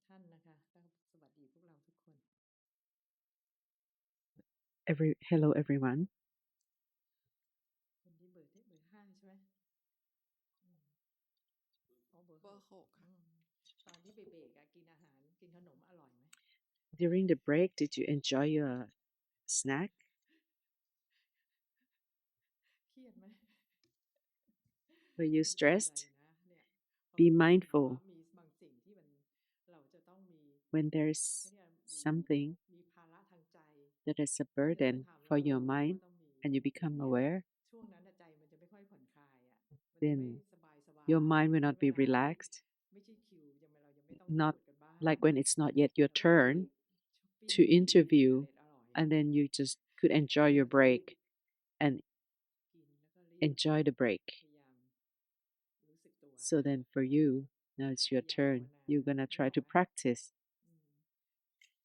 ท่านนะคะก็สวัสดีพวกเราทุกคน Hello everyone. คนที่เบอร์ห้าใช่ไหมอ๋อเบอร์หกค่ะตอนที่ไปเบรกอะกินอาหารกินขนมอร่อยไหม During the break, did you enjoy your snack? เครียดไหม Were you ไม่เป็นไร stressed? นะเนี่ยเพราะ Be มันรู้สึกแบบว่า mindful มีบางสิ่งที่มันเราจะต้องมี when there's เนี่ยมี something มีภาระทางใจ that is a ที่เราจะ burden ทำ for เรา your รู้เราก็ mind ต้องมี and you อ become ย่างเงี้ย aware, ช่วงนั้นใจมันจะไม่ค่อยผ่อนคลายอ่ะมันจะไม่ then สบาย your mind เหมื will อน not เว be ลาที่ relaxed, ไม่ใช่คิวเรายังไม่ต้องตร not วจกันบ้าน like when it's not yet your เราก็จะไป turn ช้อปปิ้ง to กินอะไร interview, อร่อย and then you just could enjoy your break and กินแล้วก็รีบ enjoy the break. พยายามรู้สึกตัว So then for you, now it's your turn. You're gonna try to practice.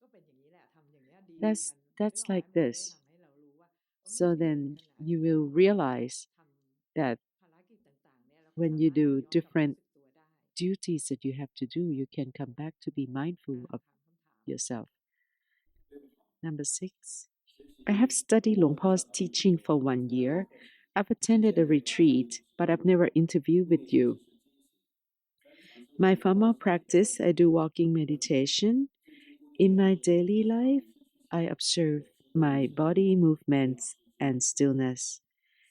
ก็เป็นอย่างนี้แหละทำอย่างเนี้ยดีกัน That's นึกออกไหม like มันจะได้ this. ทำให้เรารู้ว่า So ชีวิตเรา then มีขนาด you ที่ will เรา realize ท that ำภารกิจต่างๆเนี่ยเราก็ when สา you มารถ do ย้อนกลับมา different รู้สึกตัวได้ duties that you have to do, you can come back to be mindful of ถามคำถาม yourself. Number 6. I have studied Luang Por's teaching for 1 year. I've attended a retreat, but I've never interviewed with you. My formal practice, I do walking meditation. In my daily life, I observe my body movements and stillness.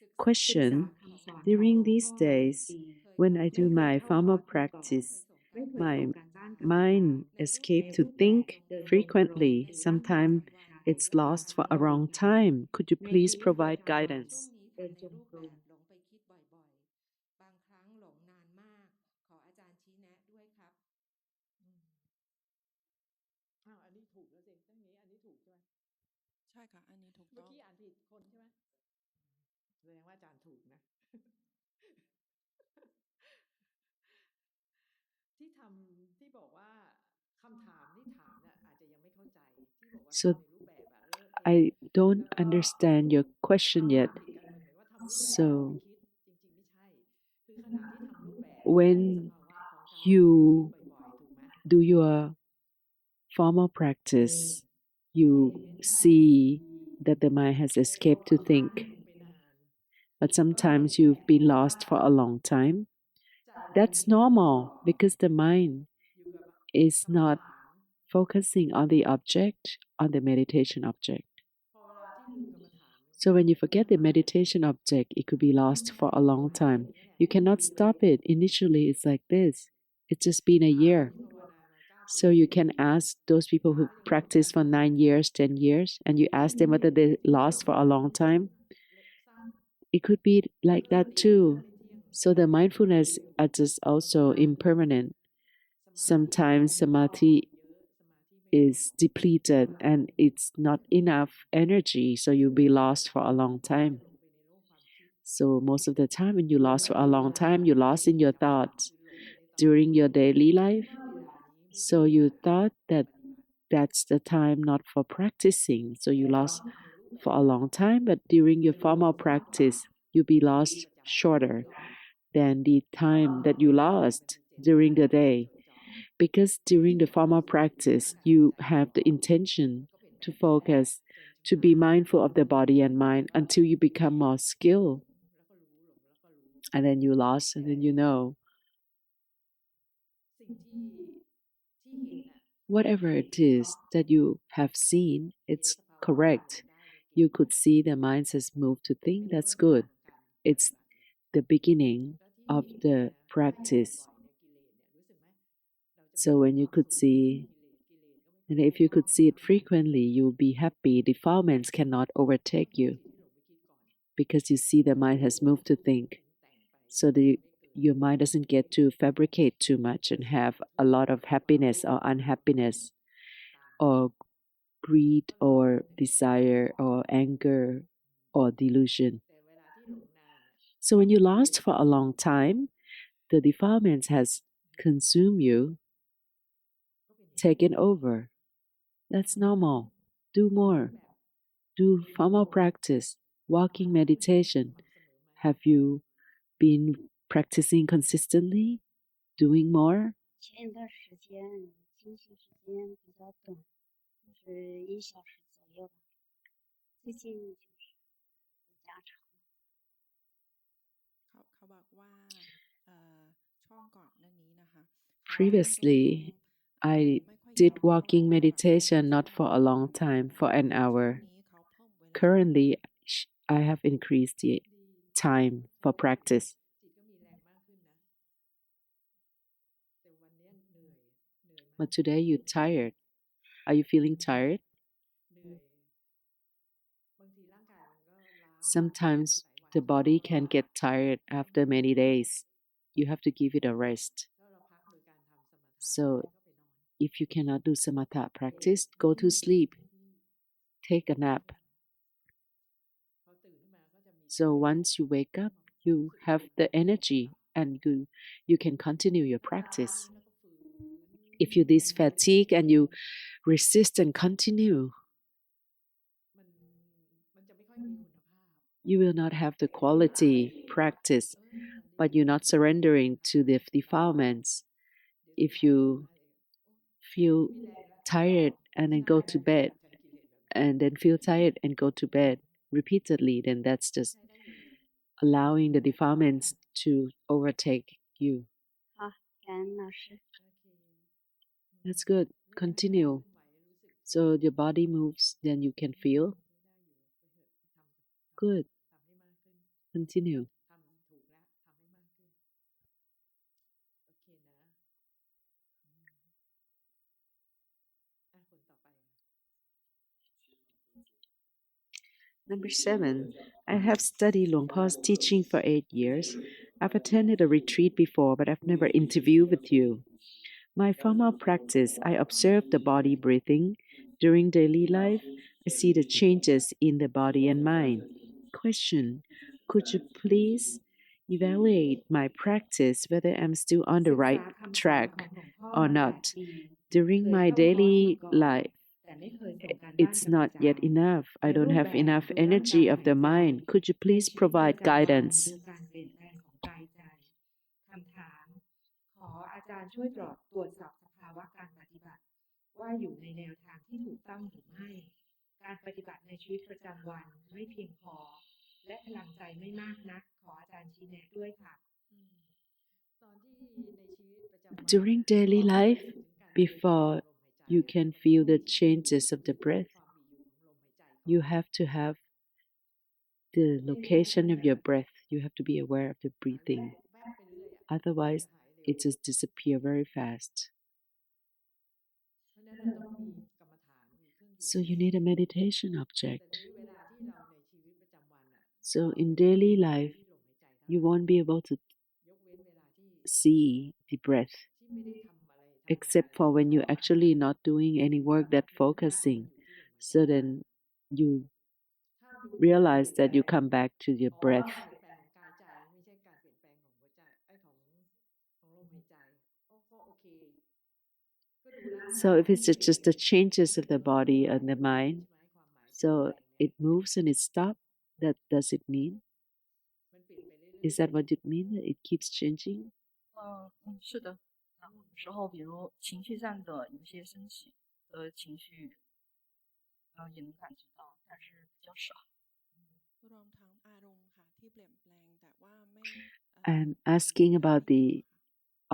ศึกษา Question: คำสอน During ของ these หลวงพ่อมา days, 10 ปี when I ไม่ do เคย my เข้าคอ formal ร์สมาก่อน practice, ไม่เคย my ส่งการบ้านกับอาจาร mind ย์ escape ใน to รูปแบบ think เดินจงกรม frequently. หรือนั่งสมา Sometimes ธิ it's หรือ lost อ่าน for หนั a งสือ long ธรรม time. Could you ใน please ชีวิตประ provide จำวัน guidance? เดินจงกรม หลงไปคิดบ่อยๆ บางครั้งหลงนานมาก ขออาจารย์ชี้แนะด้วยครับ อ้าวอันนี้ถูกแล้วสิถ้าอย่างนี้อันนี้ถูกใช่ไหม ใช่ค่ะ อันนี้ถูก เมื่ ต้ อ อง กี้อ่านผิดคนใช่ไหมแสดงว่าอาจารย์ถูกนะ ที่ทำที่บอกว่าคำถามที่ถามเนี่ยอาจจะยังไม่เข้าใจที่บอกว่า So ทำในรูปแบบอะเลิกเอง I don't แล้วก็ understand your เข้า question ใจ yet. ผิดกันมันเหมือนว่าทำรูปแบบ So ไม่คิดจริงๆไม่ใช่ คือขณะที่ทำรูปแบบอยู่ในส when ภาวะของการไม่คิด you บ่อยๆถูกไหม do your formal practice, you see that the mind has แต่พอ escaped to ทำ think. ไปนาน But sometimes you've been lost for a long time. ใจมัน That's คิด normal because the mind อยู่กับ is คำ not ถาม focusing on the object, on the meditation object. พอเวลาที่ลืมกรรมฐาน So when you forget the meditation object, it could be lost for a long time. You cannot stop it. Initially, it's like this. It's just been a ถามคน year. ที่ภาวนามา9 ปี So you can ask those people who ถามแล้วยัง practice for 9 years, 10 years, and you ask them whether they lost for a long time. เล็กสั้น It could be like รู้สึก that เที่ยง too. ไม่เที่ยง So the mindfulness are just also impermanent. สมาธิ Sometimes samadhi เยอะสมาธิไม่พอ is depleted and it's not enough energy, so you'll be lost for a long จะ time. ลงไปในโลกความคิด So most of the time when you lost for a long time, you lost in your thoughts คือหลงไปในตอน during คิด your daily คิด life. ว่าเวลานี้ไม่ใช่ So เว you ลา thought ปฏิ that บัติ that's the time not for practicing. So you แต่ lost ทำในรูปแบบ for a long time, but during your formal practice, you'll be ชีวิต lost ประจำวัน shorter นึกออกไหม than the time that you มัน lost มีเจต during นา the ที่จะ day. จดจ่อ Because during the เรา formal รู้สึก practice, กาย you ใจ have the มัน intention ก็เป็น to แบบนี้แหละ focus, จนชำ to นา be ญ mindful of the body and mind until you become more skilled. แล้วก็รู้หลงแล้วก็รู้ And then you lost, and then you know. สิ่งที่ที่เห็นน่ะ Whatever สิ่ง it ที่ is that you have seen, เห็น it's สภาวะต่าง correct. ๆได้เนี่ยเก่ You ง could see the mind has moved to ไม่ think. มี That's เบื้องหน้า good. ของการป It's ฏิบัติเลย the beginning แล้วที่ of เห็น the เนี่ยให้ practice. บ่อยๆเนี่ยกิเลสเนี่ยรู้สึกไหมเราจะมี So ควา when ม you could สุข see, กิเลสก็ไม่ค่อย and มา if you could see it frequently, you'll be happy. Defilements cannot ก็ overtake คือ you สิ่งที่หลงไปคิดก่อน because you see the mind has moved to ปรุง think. แต่งไป So ไม่ได้เกิด your mind doesn't get to fabricate too much เกิด and สุข have เกิด a ทุกข์ lot of เกิดความ happiness โล or ภโกรธ unhappiness ตาม or greed ก็เลย or อยู่ใน desire or anger or delusion. แต่เวลาที่หลงนานน่ะ So when you lost for a long time, the defilements has consumed you, ก็เป็นอย่างนี้ taken over. That's normal. Do รูป more. แบบ Do formal practice, walking สม่ำ meditation. เสมอไหม Have you been practicing consistently? Doing more? 前一段时间进行时间比较短，就是1小时左右吧。最近就是在加长。เขาบอกว่าช่วงก่อนหน้านี้นะคะเขา Previously, ไม่ I ค่อย did ยอมเข้ามา walking ปฏิบัติ meditation ช่ว not ง for a long time, for an ช่วง hour. นี้เขาเพิ่มเวลา Currently, I have increased the ดี time for practice. จิตก็มีแรงมากขึ้นนะ แต่วันเนี้ยเหนื่อยมาก But today you're tired. Are you feeling tired? เหนื่อย บางทีร่างกายมันก็ล้ามาก Sometimes หลายวัน the body can get tired after many days. You have to give it a rest. แล้วเราพักโดยการทำสมถะ So แล้วก็ไปนอน if you cannot do samatha practice, go to sleep. Take a nap. พอตื่นขึ้นมาก็จะมี So once you wake up, you have the energy and you can continue your practice. แล้วก็ฝืน If you this fatigue and you resist and continue, มันจะไม่ค่อยมีคุณภาพ you will not have the quality practice, but you're not surrendering to the defilements. If you feel tired and then go to bed, and then feel tired and go to bed repeatedly, then that's just ใช้ได้อยู่ allowing the defilements to overtake you. 好，感恩老师。 โอเค That's good. Continue. เคลื่อนไหวรู้สึก So your body moves, then you can feel ใช้ได้อยู่ไปเถอะทำ good. ทำให้มากขึ้น Continue. ทำถูกแล้วทำให้มากขึ้น โอเคนะคนต่อไป Number 7. I have studied Luang Por's teaching for 8 years. I've attended a retreat before, but I've never interviewed with you. My formal practice, I observe the body breathing. During daily life, I see the changes in the body and mind. Question: could you please evaluate my practice, whether I'm still on the right track or not? During my daily life, it's not yet enough. I don't have enough energy of the mind. Could you please provide guidance? คำถาม ขออาจารย์ช่วยตรวจสอบสภาวะการปฏิบัติ ว่าอยู่ในแนวทางที่ถูกต้องหรือไม่ การปฏิบัติในชีวิตประจำวันไม่เพียงพอ และพลังใจไม่มากนัก ขออาจารย์ชี้แนะด้วยค่ะ ตอนที่ในชีวิตประจำวัน During daily life, รู้สึกถึงการเปลี่ยนแปลง before ของลมหายใจ you can feel the changes of the breath, ความมีอยู่ของลมหายใจก่อน you have to have the location of your breath. You have to be aware of the breathing. แวบไปเรื่อย Otherwise, จะหายเร็ว it just disappear very fast. เพราะฉะนั้นเราต้องมีกรรมฐานมีเครื่องอยู่ So you need a meditation แต่ object. นี้เวลาที่เราในชีวิตประจำวันอ่ะ So in daily ที่ life, ลมหายใจเท่าไหร่ you won't be able to ยกเว้นเวลาที่ see the breath, ที่ไม่ได้ทำอะไรทำงาน except for when you're actually not doing any work that focusing. So then you ถ้าดู realize that you come back to your การ breath. เปลี่ยนแปลงของกายใจไม่ใช่การเปลี่ยนแปลงของหัวใจของลมหายใจก็โอเคก็ดูร่างกาย So if it's just the changes of the body and the mind, ใช่ไหมความหมาย so it moves and it stops, that does it mean? มันเปลี่ยนไปเรื่อย Is that what it means? That it keeps changing? 是的，然后有时候比如情绪上的有些升起的情绪，也能感觉到，但是比较少。รวมทั้งอารมณ์ค่ะที่เปลี่ยนแปลงแต่ว่าไม่ I'm asking about the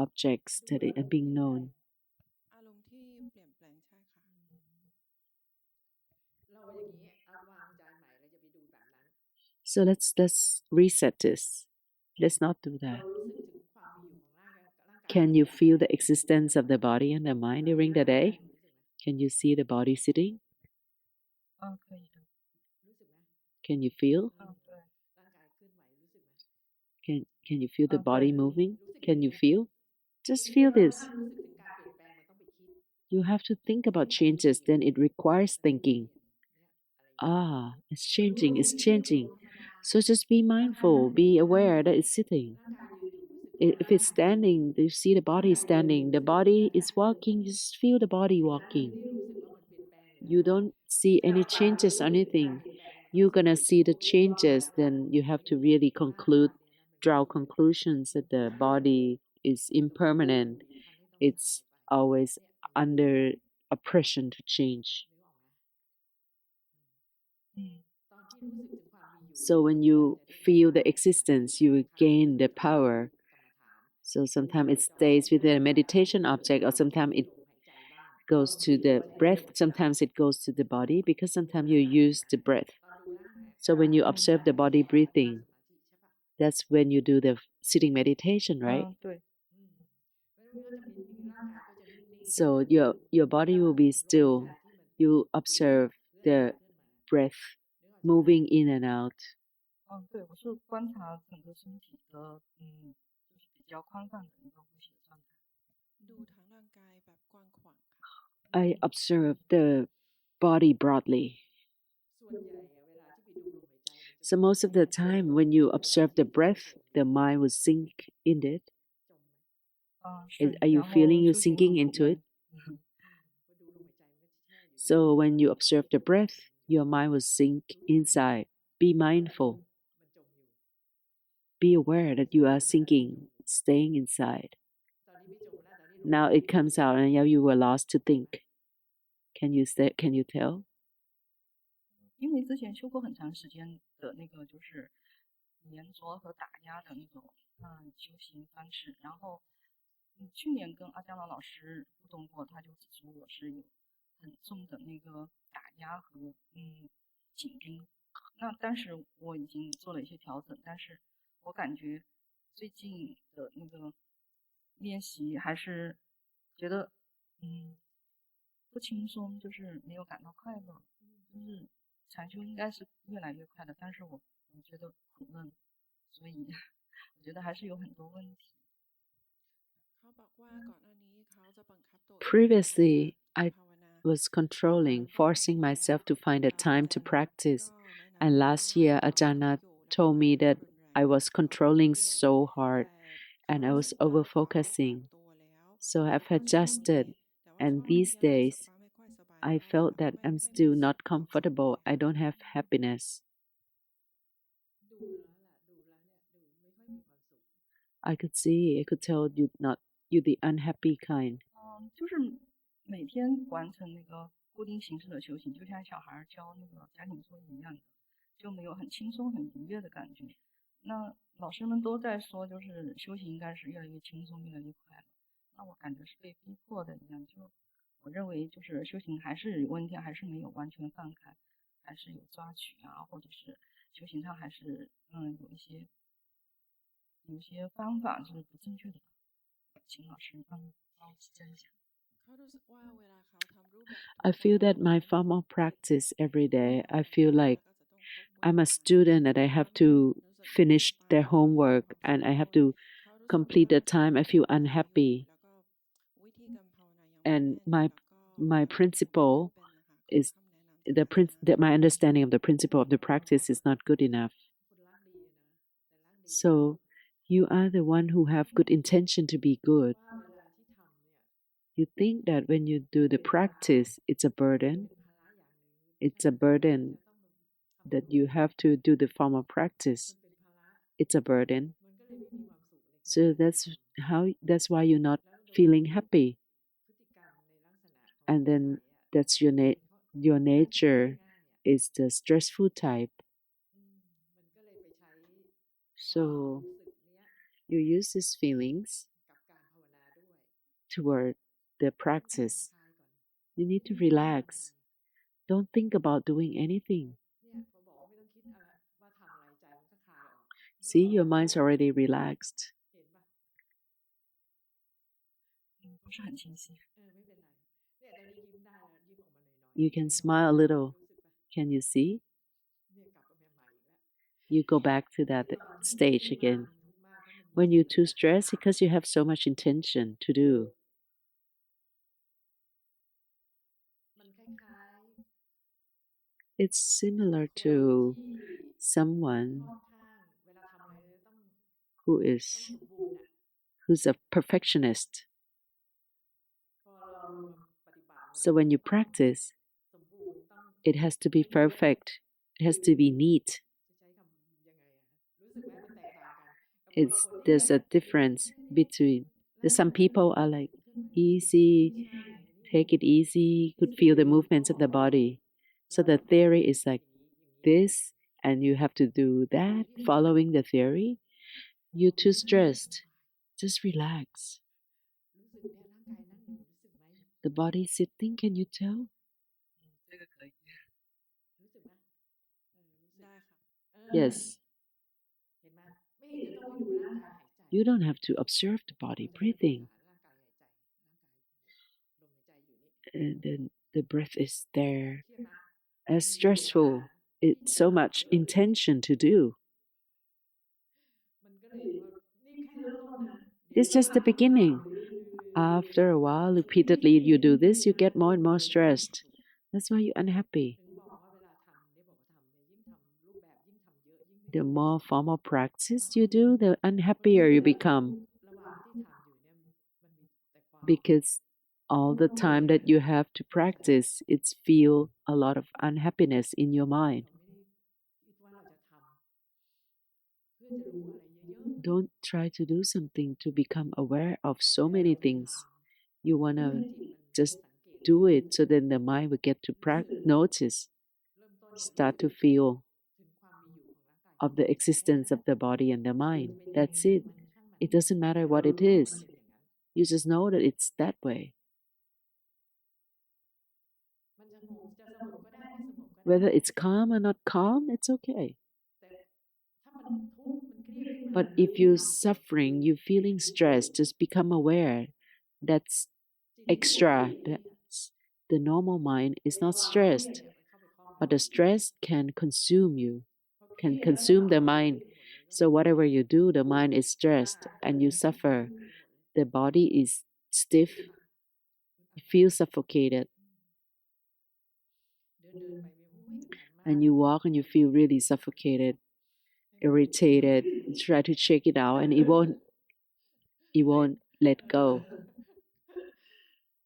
objects that are being known. อารมณ์ที่เปลี่ยนแปลงใช่ค่ะ เราอย่างนี้เอาวางใจใหม่เราจะไปดูแบบนั้น So let's reset this. Let's not do เรา that. รู้สึกถึงความมีอยู่ของร่างกาย Can you feel the existence of the body and the mind during the day? Can you see the body sitting? 可以的 รู้สึกไหม Can you feel? 对 ร่างกายเคลื่อนไหวรู้สึกไหม Can you feel the body moving? รู้สึก Can you feel? Just feel this. ถ้ารู้สึกถึงการเปลี่ยนแปลงมันต้องไปคิด You have to think about changes, then it requires thinking. เนี่ยอะไรอย่างเงี้ย Ah, it's changing, it's changing. So just be mindful, be aware that it's sitting. ร่างกายยืนอยู่รู้สึก If it's standing, you see the body is standing. The body is walking, just feel the body ไม่ walking. ได้รู้สึกว่ามันเปลี่ยนแปลงหรือ You don't see any changes or anything. You're gonna see the changes, then you have to really conclude, draw conclusions that the body is impermanent. It's always under oppression to change. So when you feel the existence, you gain the power. So sometimes it stays with the meditation object, or sometimes it goes to the breath, sometimes it goes to the body, because sometimes you use the breath. So when you observe the body breathing, that's when you do the sitting meditation, right? 对。So your body will be still. You observe the breath moving in and out. 对，我是观察整个身体的，就是比较宽泛的一个呼吸的状态。I observe the body broadly. So most of the time, when you observe the breath, the mind will sink in it. Are you feeling you sinking into it? So when you observe the breath, your mind will sink inside. Be mindful. Be aware that you are sinking, staying inside. Now it comes out and now you were lost to think. Can you tell? 因为之前修过很长时间的那个就是粘着和打压的那种修行方式，然后去年跟阿江老师互动过，他就指出我是有很重的那个打压和紧盯。那当时我已经做了一些调整，但是我感觉最近的那个练习还是觉得不轻松，就是没有感到快乐，就是禅修应该是越来越快的，但是我觉得苦闷，所以我觉得还是有很多问题。Previously, I was controlling, forcing myself to find a time to practice. And last year, Ajahn told me that I was controlling so hard and I was over focusing. So I've adjusted. And these days, I felt that I'm still not comfortable. I don't have happiness. I could tell you're the unhappy kind. 就是每天完成那个固定形式的修行，就像小孩教那个家庭作业一样的，就没有很轻松、很愉悦的感觉。那老师们都在说，就是修行应该是越来越轻松、越来越快乐。那我感觉是被逼迫的一样，就我认为就是修行还是有问题，还是没有完全放开，还是有抓取啊，或者是修行上还是有一些方法是不正确的。请老师帮我指正一下。I feel that my formal practice every day, I feel like I'm a student and I have to finish their homework and I have to complete the time. I feel unhappy. And my principle is that my understanding of the principle of the practice is not good enough. So you are the one who have good intention to be good. You think that when you do the practice, it's a burden. It's a burden that you have to do the formal practice. It's a burden. So that's why you're not feeling happy. And then that's your nature is the stressful type. So you use these feelings toward the practice. You need to relax. Don't think about doing anything. See, your mind's already relaxed. 不是很清晰。You can smile a little. Can you see? You go back to that stage again. When you're too stressed, because you have so much intention to do. It's similar to someone who's a perfectionist. So when you practice, it has to be perfect. It has to be neat. There's a difference between some people are like easy, Take it easy, could feel the movements of the body. So the theory is like this, and you have to do that following the theory. You're too stressed. Just relax. รู้สึกเนี่ยร่างกายนั่งอยู่รู้สึกไหม The body is sitting, can you tell? 这个可以。รู้สึกไหมรู้สึก ได้ค่ะ Yes. เห็นไหมไม่เห็นจะต้องไปดูร่างกายหายใจ You don't have to observe the body breathing. ร่างกายหายใจร่างกายลมหายใจอยู่นี่ And then the breath is there. เครียดไหม As stressful, it's so much intention to do. มันก็เลยว่านี่แค่เริ่มต้นนะ It's just the beginning. After a while, repeatedly you do this, you get more and more stressed. That's why you're unhappy. ถึงบอกว่าเวลาทำเนี่ยบอกว่าทำเนี่ยยิ่งทำรูปแบบยิ่งทำเยอะยิ่งไม่ The more formal practice you do, the unhappier you become. ระหว่างที่ทำอยู่เนี่ยมันมีแต่ความ Because all the time that you have to practice, it's feel a lot of unhappiness in your mind. เราไม่ได้คิดว่าเราจะทำเพื่อจะรู้อะไรเยอะ Don't try to do something to become aware of so many things. You want ๆ to จิตมัน just สังเกต do it so then the mind will get to notice, เริ่มต้น start to feel ถึงความมีอยู่ของร่างกาย of the existence of the body and the mind. That's it. It doesn't matter what it is. You just know that it's that way. มันสงบจะสงบก็ได้ไม่สงบก็ได้ Whether it's calm or not calm, it's okay. แต่ถ้ามันทุกข์มันเครียดขึ้นมา But if you're suffering, you're feeling stressed, just become aware. That's จิตที่ extra. ปกติเนี่ย That's the normal mind is not stressed, เนี่ยมันเข้าไปครอบงำ but the stress can consume you, พอเครีย can ด consume the แล้ว mind. หมดเลย So whatever you do, the mind is stressed and you suffer. The body is stiff. You feel suffocated. เดินไปมีโอ้ยอึดอัดมาก And you walk and you feel really suffocated, irritated. You try to shake it out and it won't let go.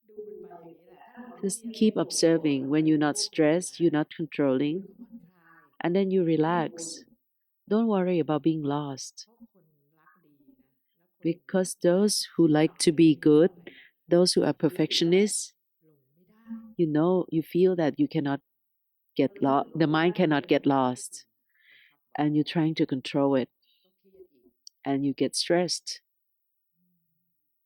ดูมันไปอย่างนี้แหละถ้าเราไม่ Just เครียด keep observing. When you're not stressed, you're not controlling, ก็ผ่อนคลาย and then you relax. Don't worry about being lost. เพราะคนรักดีนะแล้วคน Because those who like to be good, those who are perfectionists, หลงไม่ได้ you feel that you cannot get lost, the mind cannot get lost, and you're trying to control it, ก็เครียดอีก and you get stressed.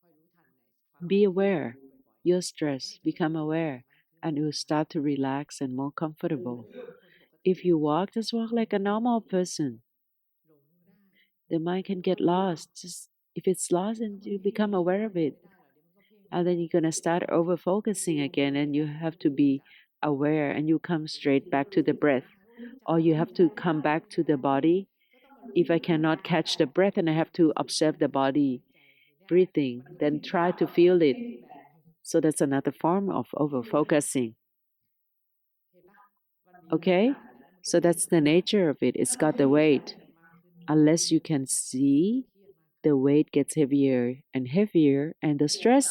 คอยรู้ทันในความ Be aware. บ่อย You're stressed, become aware, and you will start to relax and more ๆ comfortable. เป็นคนปกติ If you walk, just walk like a normal person. หลงได้ The mind can get lost. Just if it's lost, and you become aware of it. ไม่ได้หรอกเดี๋ยวมันก็เพ่ง And then you're gonna start over focusing again, and you have to be aware, and you come straight back to the breath, or you have to come back to the body. ก็ต้องมารู้ If I cannot catch the breath and I have to observe the body breathing, then try to feel it. So that's another form of over focusing. เห็นปะมันมี Okay? So that's the nature of it. It's got the weight. Unless you can see, the weight gets heavier and heavier, and the stress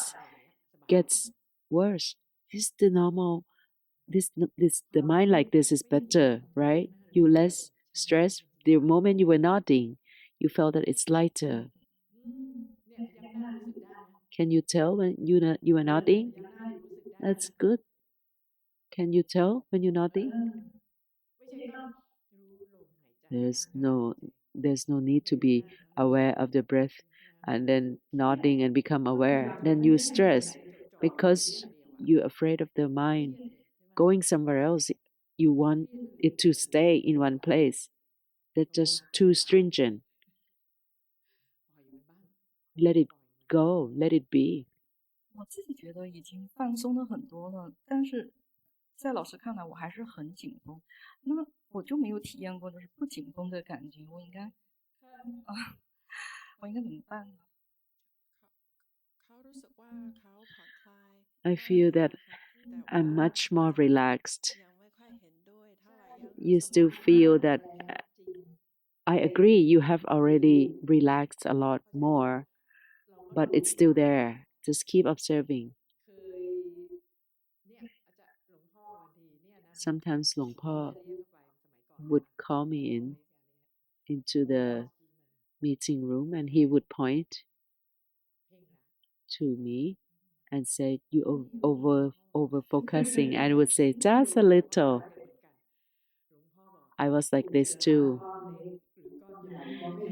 gets worse. This is the normal. The mind like this is better, right? You less stress. The moment you were nodding, you felt that it's lighter. อืมเนี่ยยักหน้ารู้สึกได้ไหม Can you tell when you are nodding? ยักหน้าอยู่รู้สึกได้ That's good. Can you tell when you're nodding? ไม่ใช่ต้องรู้ลมหายใจ There's no need to be aware of the breath and then nodding and become aware. Then you stress because you're afraid of the mind going somewhere else. You want it to stay in one place. That's just too stringent. ปล่อยมันบ้าง Let it go. Let it be. 我自己觉得已经放松的很多了，但是在老师看来我还是很紧绷。那我就没有体验过就是不紧绷的感觉，我应该怎么办呢？ เขารู้สึกว่าเขาผ่อนคลาย I feel that แต่ I'm ว่า much more relaxed. ยังไม่ค่อยเห็นด้วยเท่าไหร่ยัง You รู้สึก still ว่า feel that จริง I agree you have already relaxed a lot more, เราก็ but it's still there. Just keep observing. เคยเนี่ยอาจจะหลวงพ่อบางทีเนี่ยนะ Sometimes Luang พ่อ Po จะเรียกเข้าไปสมัยก่อน would call me in into the meeting room and he would point เพ่งนะ to me and say you over focusing. I would say just a little. I was like this too.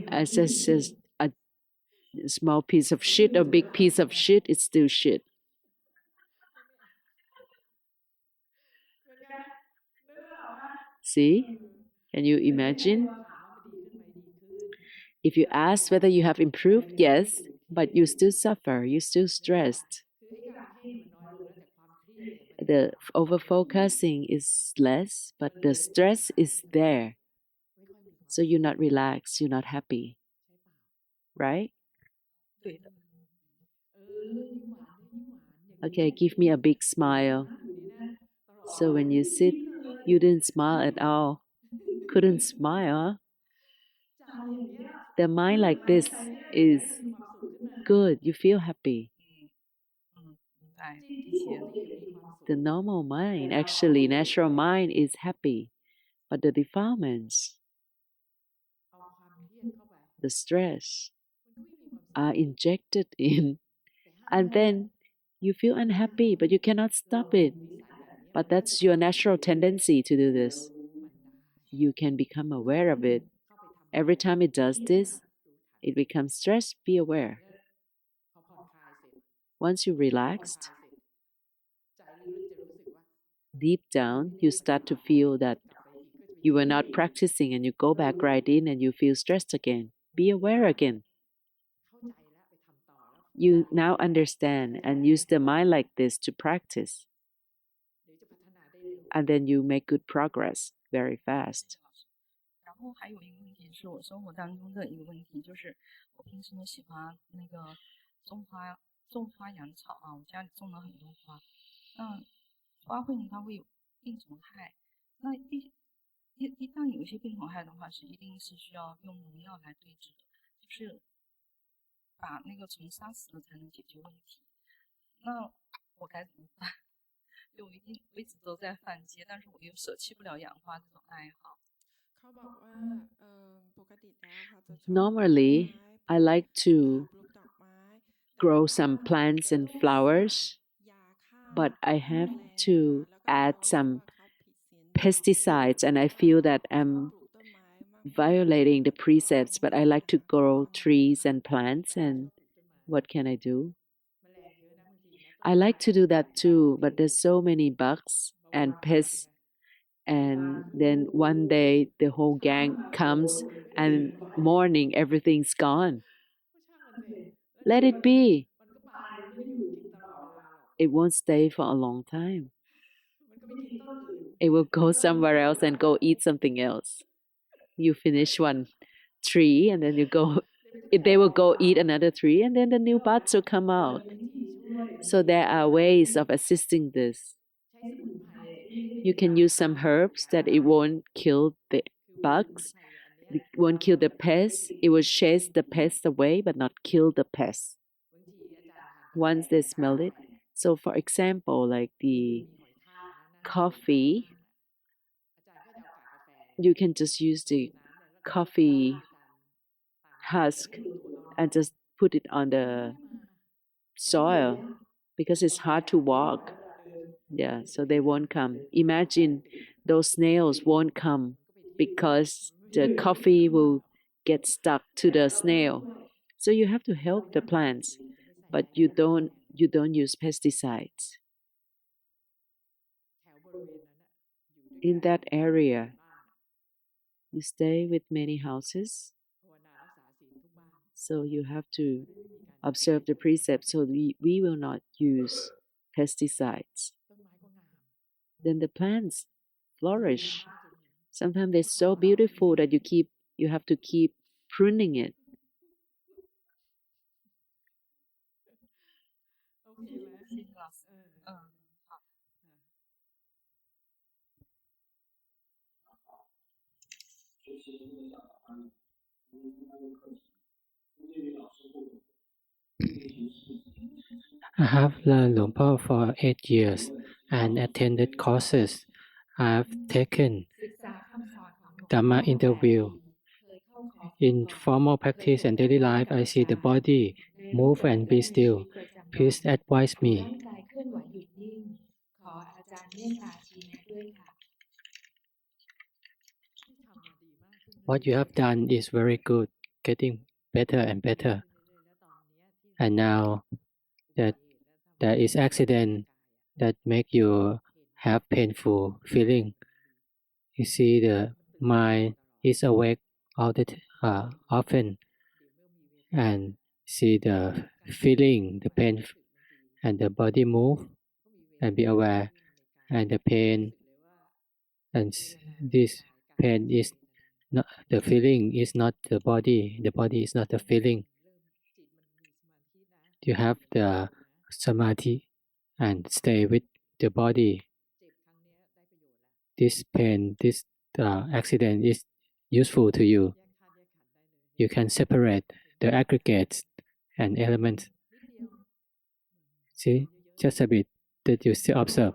As just a small piece of shit or big piece of shit, it's still shit. See? Can you imagine? If you ask whether you have improved, yes, but you still suffer, you still stressed. The over focusing is less, but the stress is there. So you're not relaxed, you're not happy. Right? 对的。 Okay, give me a big smile. So when you sit, you didn't smile at all. Couldn't smile. The mind like this is good. You feel happy. 明白理解。 The normal mind, actually, natural mind is happy. But the defilements, the stress, are injected in. And then you feel unhappy, but you cannot stop it. But that's your natural tendency to do this. You can become aware of it. Every time it does this, it becomes stress. Be aware. Once you relaxed, deep down, you start to feel that you were not practicing and you go back right in and you feel stressed again. Be aware again. You now understand and use the mind like this to practice. And then you make good progress very fast. 然后还有一个问题是我生活当中的一个问题，就是我平时呢喜欢那个种花养草啊，我家里种了很多花。那花卉呢，它会有病虫害。那一旦有一些病虫害的话，是一定是需要用农药来对治的，就是把那个虫杀死了才能解决问题。那我该怎么办？就我一直都在犯戒，但是我又舍弃不了养花这种爱好。 Normally, I like to grow some plants and flowers, but I have to add some pesticides, and I feel that I'm violating the precepts, but I like to grow trees and plants, and what can I do? I like to do that too, but there's so many bugs and pests. And then one day the whole gang comes and morning everything's gone. Let it be. It won't stay for a long time. It will go somewhere else and go eat something else. You finish one tree and then you go, they will go eat another tree and then the new buds will come out. So there are ways of assisting this. You can use some herbs that it won't kill the bugs, it won't kill the pests. It will chase the pests away but not kill the pests once they smell it. So for example, like the coffee, you can just use the coffee husk and just put it on the soil because it's hard to walk. Yeah, so they won't come. Imagine those snails won't come because the coffee will get stuck to the snail. So you have to help the plants, but you don't use pesticides. In that area, you stay with many houses, so you have to observe the precepts. So we will not use pesticides. Then the plants flourish. Sometimes they're so beautiful that you have to keep pruning it. I have learned Luang Por for 8 years and attended courses. I have taken Dhamma interview. In formal practice and daily life, I see the body move and be still. please advise ร่าง me. กายเคลื่อนไหวหยุดนิ่งขออาจารย์เมตตาชี้แนะด้วยค่ะ What you have done is very good, getting better and better. And now that there is accident that make you have painful feeling, you see the mind is awake all the often, and see the feeling, the pain, and the body move, and be aware, and the pain, and this pain is not the feeling, is not the body is not the feeling. You have the samadhi and stay with the body. This pain, this accident is useful to you. You can separate the aggregates and elements. See, just a bit that you still observe.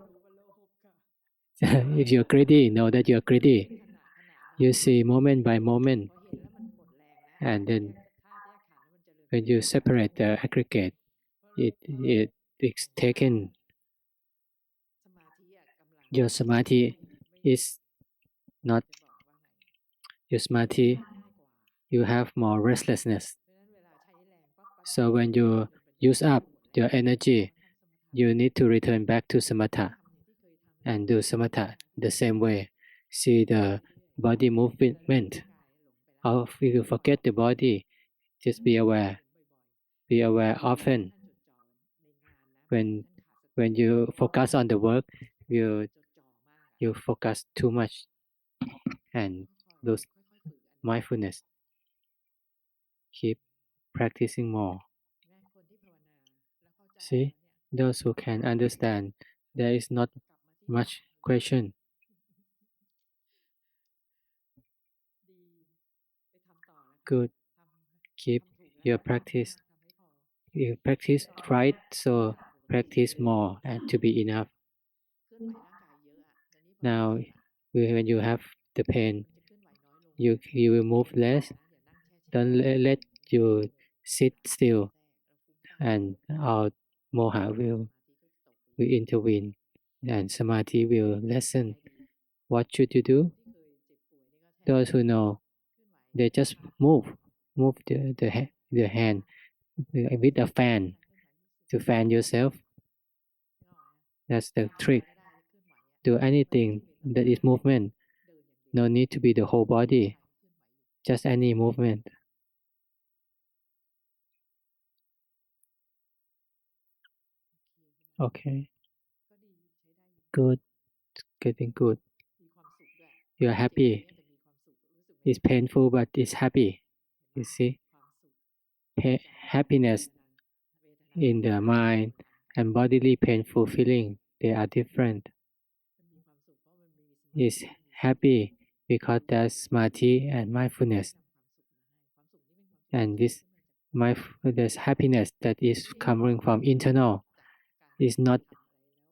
If you're greedy, know that you're greedy. You see moment by moment, and then when you separate the aggregate, it's taken. Your samadhi is not your samadhi. You have more restlessness. So when you use up your energy, you need to return back to samatha and do samatha the same way. See the body movement. Or if you forget the body, just be aware. Be aware often. When you focus on the work, you focus too much and lose mindfulness. Keep practicing more. See, those who can understand, there is not much question. Good. Keep your practice. You practice right, so practice more and to be enough. Now, when you have the pain, you will move less. Don't let you sit still, and our moha will intervene, and samadhi will lessen. What should you do? Those who know, they just move the hand with a fan to fan yourself. That's the trick. Do anything that is movement. No need to be the whole body. Just any movement. Okay. Good. Getting good. You are happy. It's painful, but it's happy. You see? Happiness in the mind and bodily painful feeling, they are different. It's happy because there's samadhi and mindfulness. And this happiness that is coming from internal is not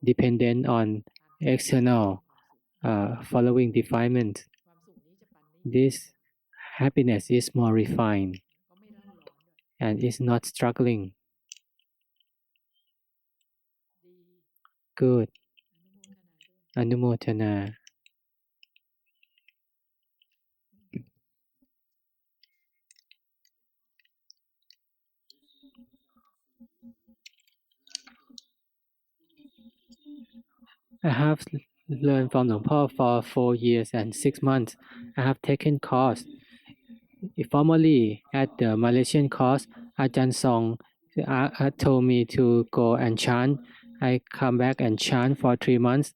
dependent on external following defilement. This happiness is more refined and is not struggling. Good. Anumodana. I have learned from Luang Por for 4 years and 6 months. I have taken course. Formerly at the Malaysian course, Ajahn Song told me to go and chant. I come back and chant for 3 months.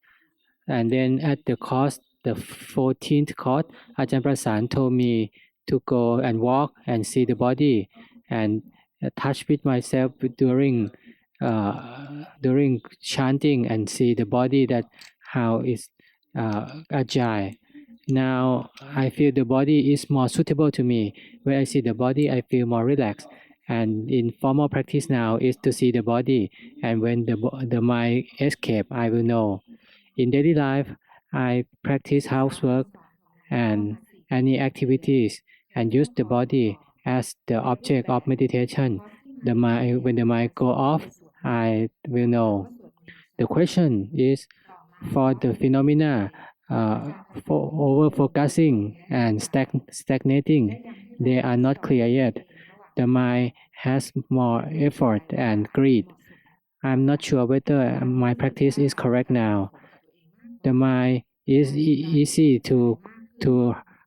And then at the course, the 14th course, Ajahn Prasan told me to go and walk and see the body and touch with myself during chanting and see the body that how is agile. Now I feel the body is more suitable to me. When I see the body, I feel more relaxed. And in formal practice now is to see the body. And when the mind escape, I will know. In daily life, I practice housework and any activities and use the body as the object of meditation. When the mind go off, I will know. The question is for the phenomena for over-focusing and stagnating, they are not clear yet. The mind has more effort and greed. I'm not sure whether my practice is correct now. The mind is easy to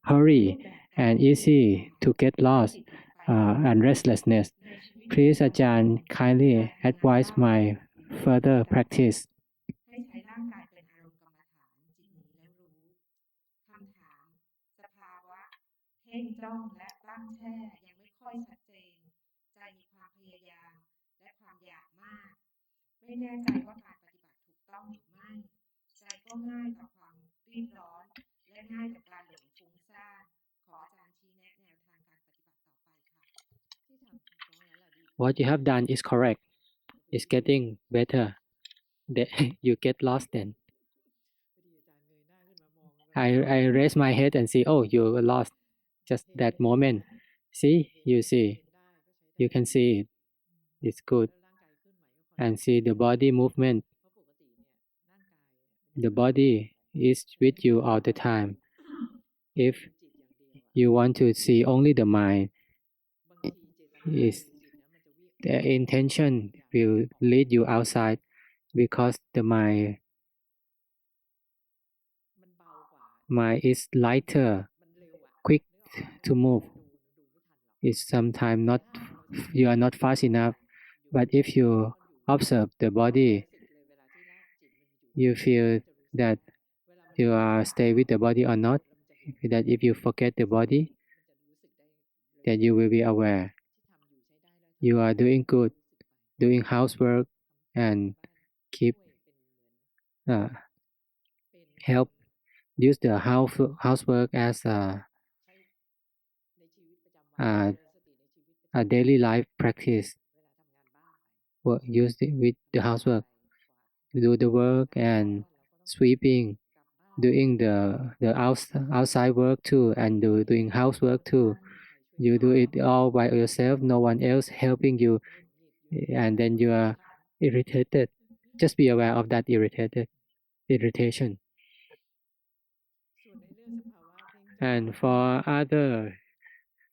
hurry and easy to get lost and restlessness. Please, Ajahn, kindly advise my further practice. ให้ใช้ร่างกายเป็นอารมณ์กรรมฐานจิตหนีแล้วรู้คำถามสภาวะเพ่งจ้องและตั้งแช่ยังไม่ค่อยชัดเจนใจมีความพยายามและความอยากมากไม่แน่ใจว่าการปฏิบัติถูกต้องหรือไม่ใจก็ง่ายต่อความรีบร้อนและง่ายต่อการหลงฟุ้งซ่านขออาจารย์ชี้แนะแนวทางการปฏิบัติต่อไปค่ะ What you have done is correct. It's getting better. You get lost then. I raise my head and see, oh, you're lost. Just that moment. See, you can see it. It's good. And see the body movement. The body is with you all the time. If you want to see only the mind, the intention will lead you outside because the mind is lighter, quick to move. It's sometimes not, you are not fast enough. But if you observe the body, you feel that you are stay with the body or not. That if you forget the body, then you will be aware. You are doing good, doing housework, and keep help use the housework as a daily life practice. Use it with the housework. Do the work and sweeping, doing the outside work too, and doing housework too. You do it all by yourself, no one else helping you, and then you are irritated. Just be aware of that irritation. And for other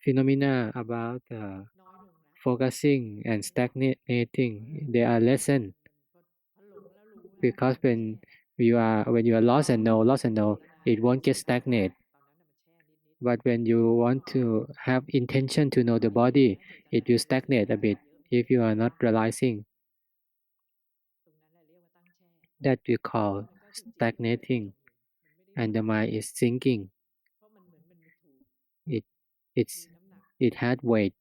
phenomena about focusing and stagnating, they are lesson. Because when you are lost and know, it won't get stagnant. But when you want to have intention to know the body, it will stagnate a bit if you are not realizing. That we call stagnating, and the mind is sinking. It had weight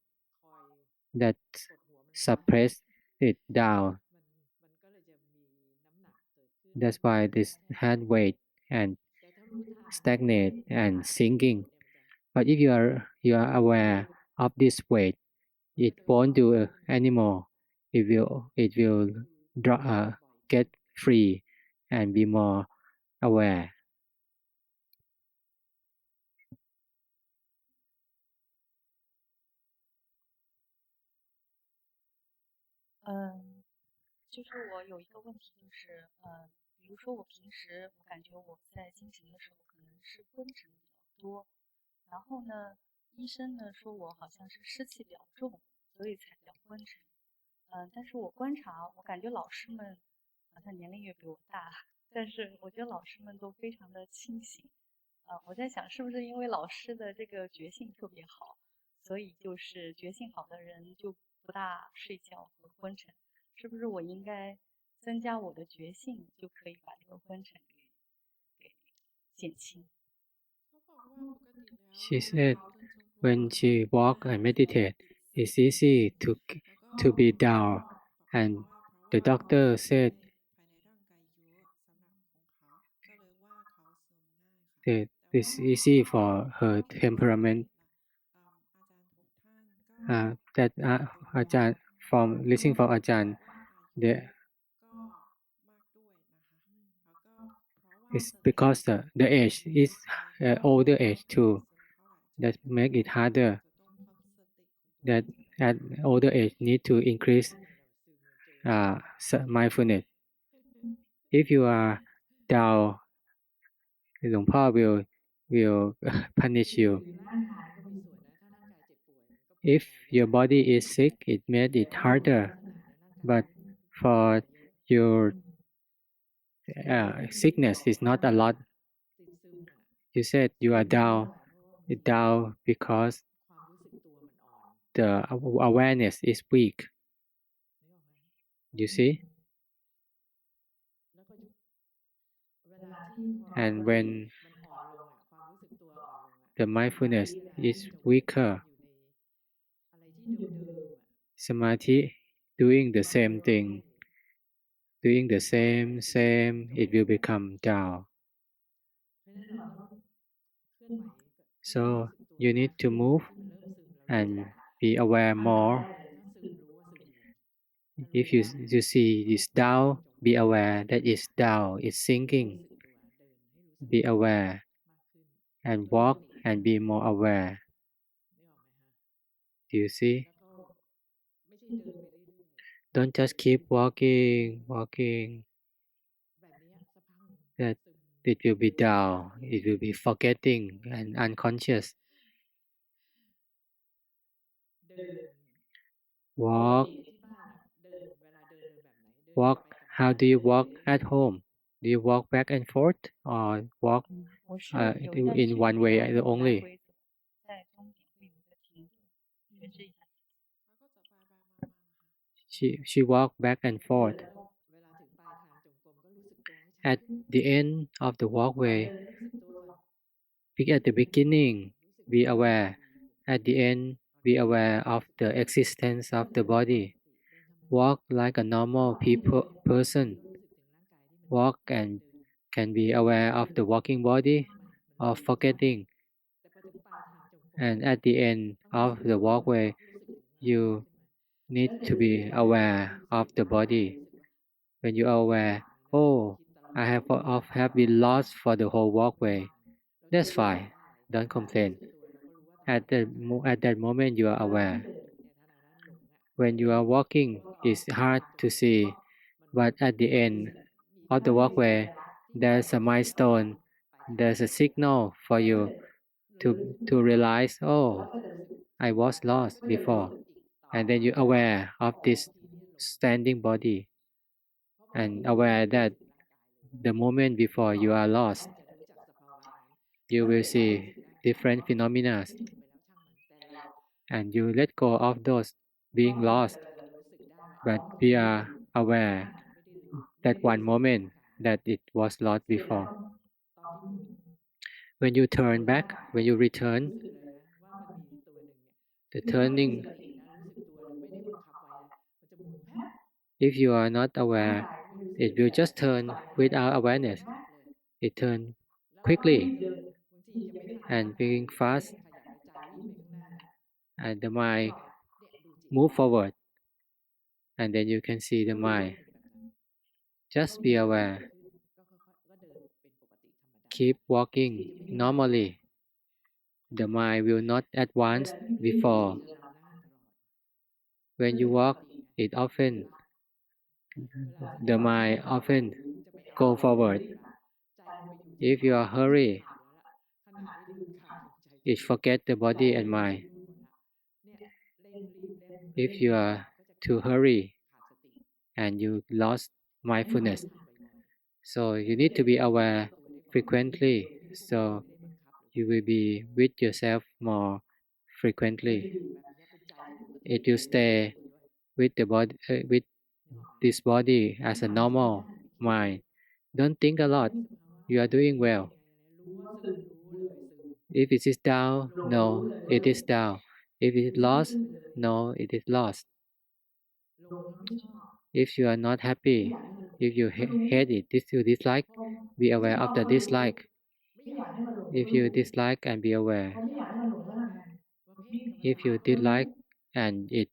that suppress it down. That's why this had weight and stagnate and sinking. But if you are aware of this weight, it won't do anymore. It will get free and be more aware. 就是我有一个问题，就是比如说我平时我感觉我在进行的时候可能是昏沉比较多，然后呢，医生呢说我好像是湿气比较重，所以才比较昏沉。但是我观察，我感觉老师们好像年龄也比我大，但是我觉得老师们都非常的清醒。我在想，是不是因为老师的这个觉性特别好，所以就是觉性好的人就不大睡觉和昏沉。是不是我应该增加我的觉性，就可以把这个昏沉给减轻？ She said when she walk and meditate, it's easy to be down, and the doctor said that it's easy for her temperament. That Ajahn, from listening from Ajahn, it's because the age is older age too, that make it harder. That at older age need to increase mindfulness. If you are down, หลวงพ่อ will punish you. ร่างกายก็มีส่วนนะถ้าร่างกายเจ็บป่วยมันก็ If your body is sick, it made it harder. ขนาดในร่างกาย But for your sickness, is not a lot. ติดซึมอ่ะ You said you are เพราะ down. ว่า It's down because ความรู้สึกตัวมันอ่อน the awareness is weak. นึกออกไหม You see? แล้วก็เวลาที่ความ And สติ when มันอ่อนลงอ่ะความรู้สึกตัวอ่อนลงอ่ะ the mindfulness สมาธิ is มันจะ weaker, อยู่ในอะไรที่เดิมๆอ่ะ samadhi doing the same thing, doing the same, it will become down. เพราะฉะนั้นเราต้องเคลื่อนไหวให้ So รู้สึกตัว you มาก need ขึ้ to น move มันเริ่มซึมเรา and รู้ be aware more. ถ้าซึมรู้ว่าซึมเลยถ้า If รู้ you see this down, be aware that it's down, it's รู้ sinking. สึกตัวเดินให้รู้สึก Be aware มากขึ้น and walk and be more aware. นึกออกไหมคะ Do you see? แล้วก็ไม่ใช่เดินไปเรื่อย Don't just keep walking, ๆแบบเนี้ยสักพักหนึ่ง that ซึม it will be down, it will be forgetting and unconscious. เดิน Walk, ที่บ้านอ่ะเดินเวลาเดินแบบไหนเดิน walk. ไปกลับมา How do you walk at home? Do you walk back and forth or walk 我是有一段 in 距 one 离 way 然后来 only? 回走，在终点会有一个停顿，觉知一下。 เขาก็จะไปมานะคะ She walked back and forth. แล้วก็เวลาถึงปลายทางจงกรมก็รู้สึกตัวให้ชัด At the end of the walkway, เดินให้รู้สึกตัวก่อน at the beginning, รู้สึก be aware. At the end, be aware of the existence of the body. Walk like a normal person. ก็รู้สึกถึงร่างกายที่มัน Walk and can be aware of the walking body or forgetting. แต่พอถึงปลายทางจงกรม And at the end of the walkway, รู้สึกถึงร่างกาย you ขึ้นมา need to be aware of the body. When you are aware, oh, I have been lost for the whole walkway. That's fine. Don't complain. At that moment, you are aware. When you are walking, it's hard to see, but at the end of the walkway, there's a milestone. There's a signal for you to realize, oh, I was lost before. And then you're aware of this standing body and aware that the moment before you are lost, you will see different phenomena and you let go of those being lost, but we are aware that one moment that it was lost before. When you turn back, when you return, รู้สึกเลยนะว่ามันมีตัวหนึ่งเนี่ย the turning, สตินะรู้สึกตัวเลยไม่ได้บังคับไว้นะมันจะหมุนแป๊บ if you are not aware, it will just turn without awareness. It turns quickly บางทียังไม่ทัน and being fast, ขยับไปใจวิ่งไปข้างหน้า and the mind เนี่ยดูจิต move forward, and then you can see the mind. Just be aware. ก็ค่อยๆก็เดินเป็นปกติธรรมดา Keep walking normally. The mind will not advance before. นำหน้าตลอด When you walk, it often, เวลาที่ the mind often จะไป go forward. ใจมันไปอยู่ If you are hurry, ขณะได้ลืมกายลืมใจ it forget the body and mind. เนี่ยเร่งรีบเร่ง If you are too hurry ขาดสติ and you lost mindfulness, ทำบ่อย so you need to be aware frequently. So ๆไม่ได้บังคับหรือ you will be with yourself more จะ frequently. อยู่แบบเนี้ยเป็นใจที่ปกติ It will stay with the body, with this body as a normal mind. Don't think a lot. You are doing well. รู้ว่าซึมรู้เลยซึม If it is down, no, it is down. If it is lost, no, it is lost. ลงแล้วไม่ชอบ If you are not happy, if you hate it, you dislike, be aware of the dislike. ไม่อยากให้มันหลง If you dislike and be aware. เพราะไม่อยากให้มันหลงแล้วกันว่าเพ่งกับ If you dislike and it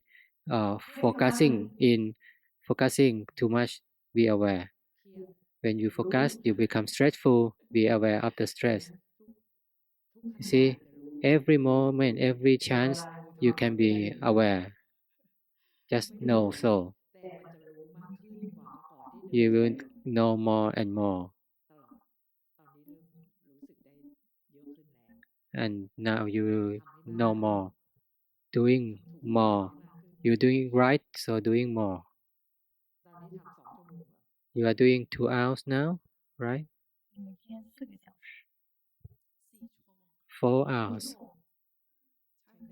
focusing too much, be aware. เครียด When you focus, you become stressful. Be aware of the stress. ทุกข You ณะ see, จะรู้ every moment, every chance, you can be aware. Just know so. แต่มันจะรู้มาก you will know more and more. ตลอดตอนนี้เริ่มรู้สึกได้เยอะขึ้นแล้ว And now you will ทำให้มาก know ขึ้น more, doing ทำถูก more. ให้มากขึ้น You're doing right, so doing more. ตอนนี้ทำ2 ชั่วโมงเหรอ You are doing 2 hours now, right? 每天4个小时。4 hours. ใช้ได้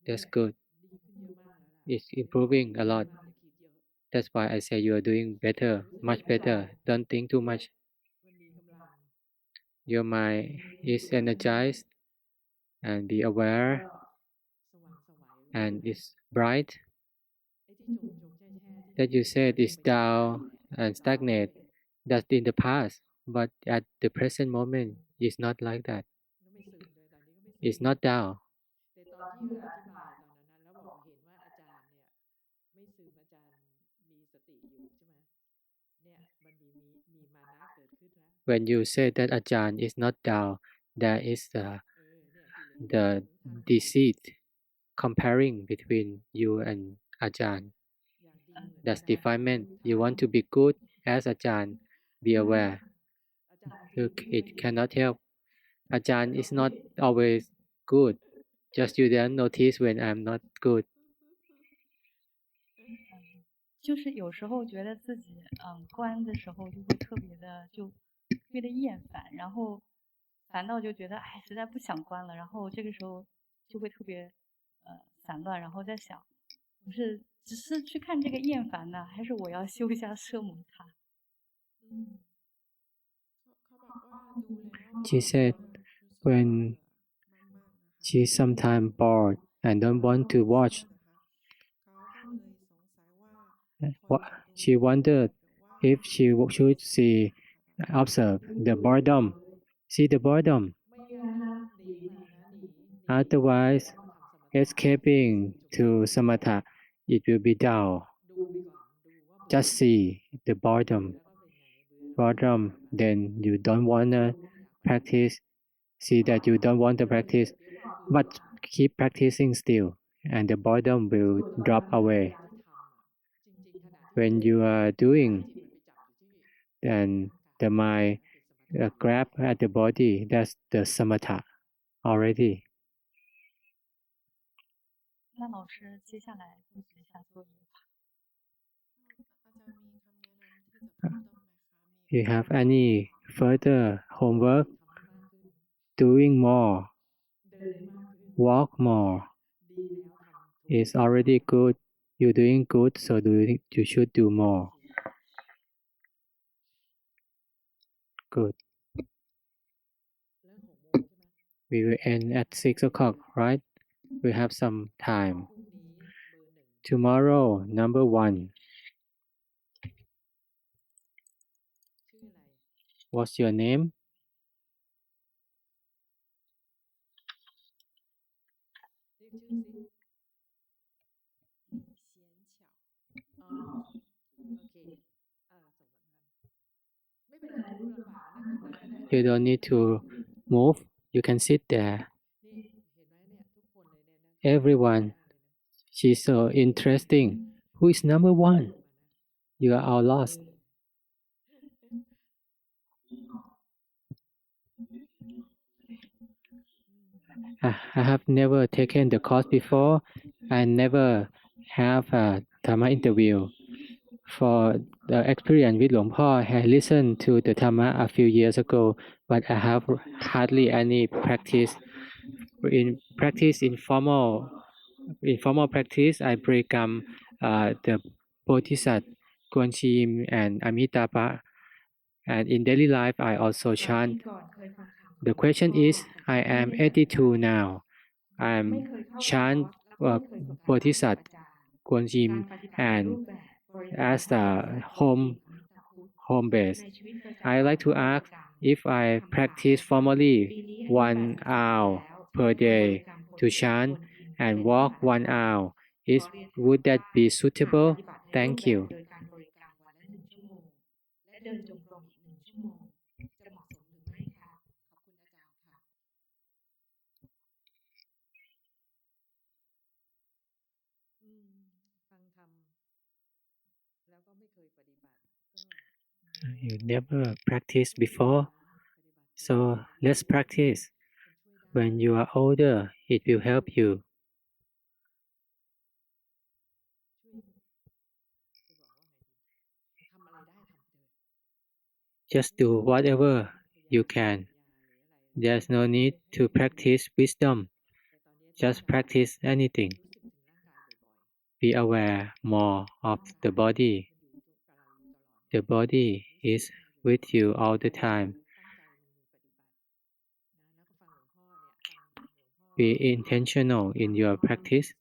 That's good. ดีขึ้นเยอะมากแล้วล่ะ It's improving a lot. มากเลยคิดเยอะ That's why I say you are doing better, much better. Don't think too much. มันมีกำลัง Your mind is energized and be aware สว่างไสว and is bright. ไอ้ที่จมแช่ที่ That you said is down and stagnate. That's in the past, but at the present moment, it's not like that. ก็ไม่ซึมเลยตอนนี้ก็ไม่ซึม It's not down. แต่ตอนที่อธิบายตอนนั้นแล้วบอกเห็นว่าอาจารย์เนี่ยไม่ซึมอาจารย์มีสติอยู่ใช่ไหมเนี่ยมันมีมานะเกิดขึ้นแล้ว When you say that Ajahn is not down, there is เนี่ยกิเลส the deceit comparing between you and Ajahn. อย่างดีเหมือน That's กัน defilement. You want to be good as Ajahn. Be aware. อาจารย์ It cannot help. Ajahn is not always good. Just you don't notice when I'm not good. 就是有时候觉得自己关的时候就会特别的厌烦，然后烦到就觉得哎实在不想关了，然后这个时候就会特别散乱，然后在想，我是只是去看这个厌烦呢，还是我要修一下奢摩他？ เขาบอกว่าดูแล้ว She said when she's sometimes bored and don't want to watch, เขาก็เลยสงสัยว่า she wondered if she should observe the boredom. See the boredom. ไม่งั้นก็หนีมานะหนี Otherwise, แล้วมาทำสมถะ escaping to samatha, it will be dull. ดูไปก่อนดูว่าเบื่อ Just see the boredom. แล้วก็เป็นไงเบื่อ Boredom, then you don't wanna practice. See that you don't want to practice, เดี๋ยวพอเบื่อ but keep practicing still, and the boredom will drop away. ที่ทำจริงๆขณะที่ When you are doing, จิตมันไปจับอยู่ที่ then the mind grab at the body. That's the samatha already. 那老师接下来布置一下作业吧。 อาจารย์มีคำแนะนำที่จะเพิ่มเติมไหมคะ You have any further homework? ทำให้มากขึ้น Doing more, เดินให้มากขึ้น walk more ดีแล้วทำถูก is already good. You're doing good, so you should do more. Good. เลิก6 โมงใช่ไหม We will end at 6 o'clock, right? We have some time. พรุ่งนี้เบอร์ 1 Tomorrow, number 1. ชื่ออะไร What's your name? เรียกชื่อสิ หลี่เซียนเฉา อ๋อโอเคส่งกันทันไม่เป็นไรรู้ลำบากนั่งตรงนั้นก็ได้ You don't need to move. You can sit there. นี่เห็นไหมเนี่ยทุกคนเลยเนี่ยนะ Everyone. She's so interesting. Who is number 1? You are all lost. I have never taken the course before. I never have a Dhamma interview. For the experience with Luang Por, I listened to the Dhamma a few years ago, but I have hardly any practice. In informal practice, I break the Bodhisattva, Guanxin, and Amitabha. And in daily life, I also chant. The question is, I am 82 now. I'm chant Bodhisattva, Guanxin, and as the home base. I like to ask if I practice formally 1 hour per day to chant and walk 1 hour. Would that be suitable? Thank you. และเดินจงกรมอีก1 ชั่วโมงจะเหมาะสมหรือไม่คะ ขอบคุณอาจารย์ค่ะ ฟังธรรมแล้วก็ไม่เคยปฏิบัติ You never practiced before, so let's practice. When you are older, it will help you. Just do whatever you can. There's no need to practice wisdom. Just practice anything. Be aware more of the body. The body is with you all the time. Be intentional in your practice.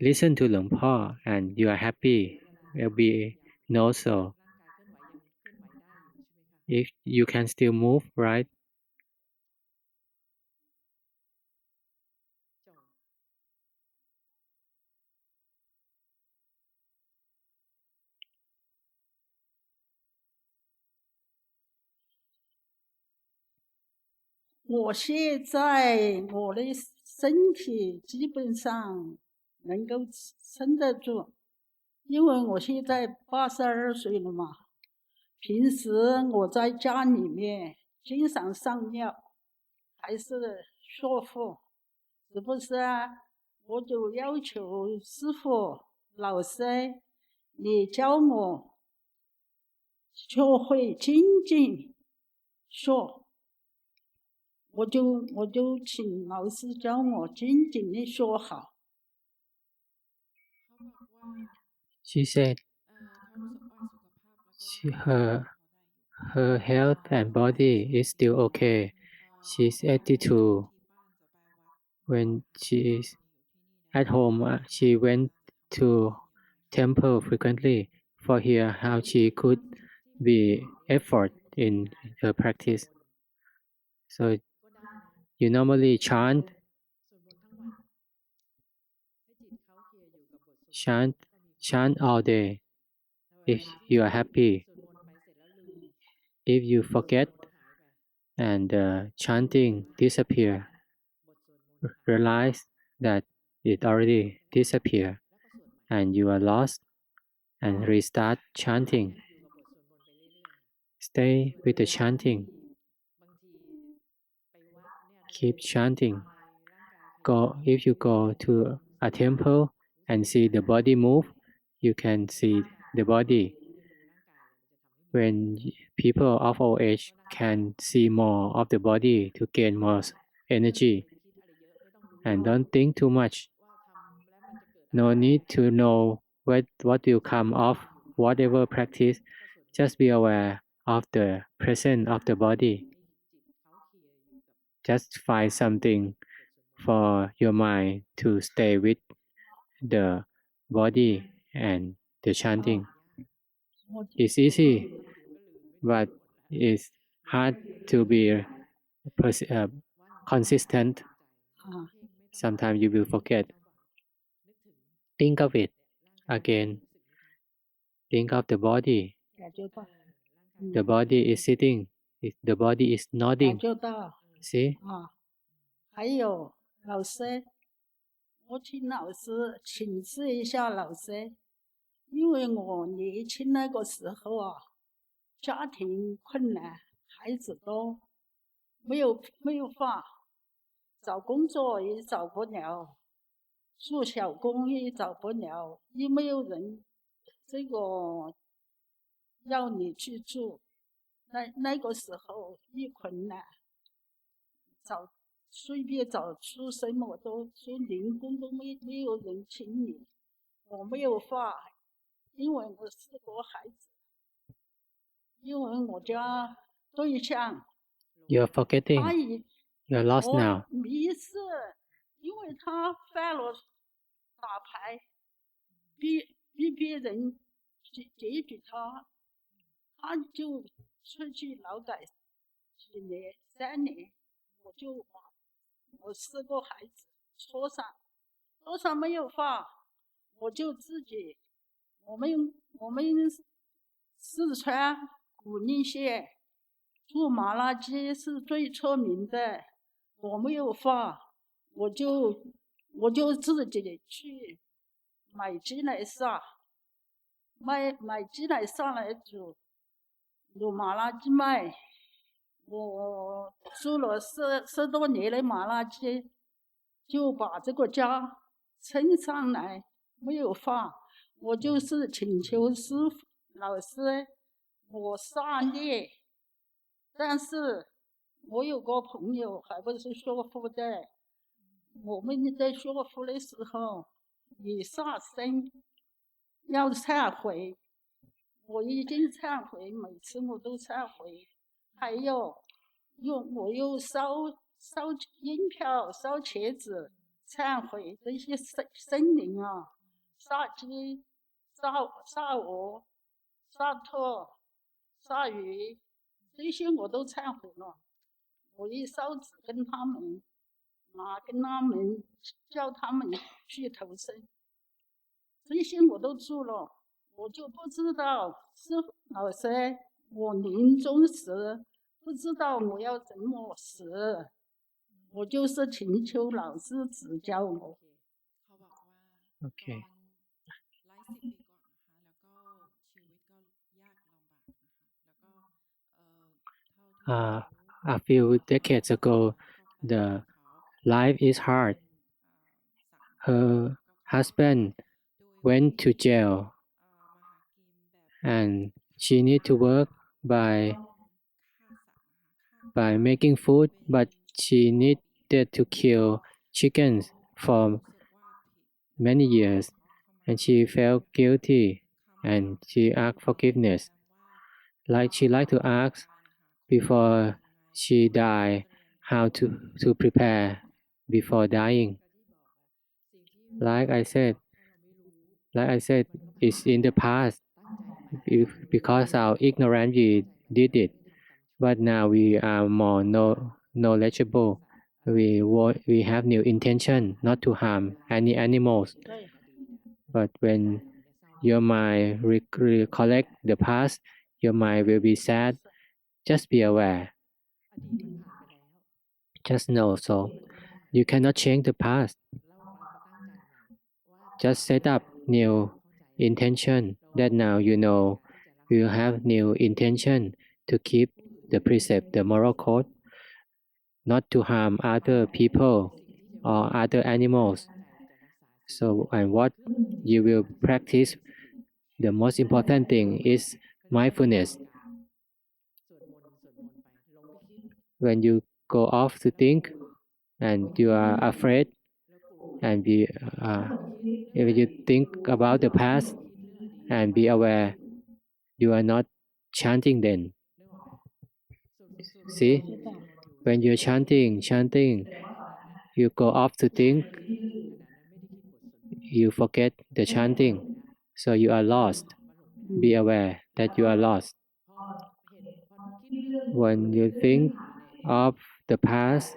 Listen to Luang Por and you are happy. Will be no so. If you can still move, right? 我现在我的身体基本上能够撑得住，因为我现在82岁了嘛。平时我在家里面经常上尿，还是说服，是不是啊？我就要求师父老师，你教我学会精进说。我就请老师教我精进的说好。She said her health and body is still okay. She's 82. When she is at home, she went to temple frequently for hear how she could be effort in her practice. So you normally chant all day if you are happy. If you forget and chanting disappear, realize that it already disappeared and you are lost and restart chanting. Stay with the chanting. Keep chanting. If you go to a temple and see the body move, you can see the body. When people of old age can see more of the body to gain more energy. And don't think too much. No need to know what will come of whatever practice. Just be aware of the presence of the body. Just find something for your mind to stay with the body and the chanting. It's easy, but it's hard to be consistent. Sometimes you will forget. Think of it again. Think of the body. The body is sitting. The body is nodding. See? 还有老师，我请老师请示一下老师，因为我年轻那个时候啊，家庭困难，孩子多，没有法，找工作也找不了，做小工也找不了，也没有人这个要你去做，那个时候一困难，随便找出什么都说零工都没有人请你，我没有法，因为我是个孩子，因为我家对象 You're forgetting. You're lost now. 迷失，因为他犯了打牌，逼别人解决他，他就出去劳改几年3年，我是个孩子，桌上没有法，我就自己，我们四川古宁县做麻辣鸡是最出名的，我没有法，我就自己去买鸡来杀，买鸡来上来煮，有麻辣鸡卖。我煮了十多年的麻辣鸡，就把这个家撑上来，没有话。我就是请求师父老师，我善业，但是我有个朋友还不是学佛的，我们在学佛的时候以杀生要忏悔，我已经忏悔，每次我都忏悔。还有我又烧银票、烧茄子，忏悔这些生灵啊，杀鸡、杀鹅、杀兔、杀鱼，这些我都忏悔了。我一烧纸跟他们叫他们去投生，这些我都做了。我就不知道师父老师，我临终时不知道我要怎么死，我就是请求老师指教我。เขาบอกว่า Okay. หลายสิบปีก่อนนะคะแล้วก็ชีวิตก็ยากลำบากนะคะแล้วก็เท่าที่ A few decades ago, the life is hard. Her husband went to jail, and she need to work by making food, but she needed to kill chickens for many years, and she felt guilty, and she asked forgiveness. Like she liked to ask before she died how to prepare before dying. Like I said, it's in the past because our ignorance we did it, but now we are more knowledgeable. We have new intention not to harm any animals. But when your mind recollect the past, your mind will be sad. Just be aware. Just know so. You cannot change the past. Just set up new intention that now you know you have new intention to keep the precept, the moral code, not to harm other people or other animals. So, and what you will practice, the most important thing is mindfulness. When you go off to think and you are afraid, and if you think about the past and be aware, you are not chanting then. See, when you're chanting, you go off to think, you forget the chanting, so you are lost. Be aware that you are lost. When you think of the past,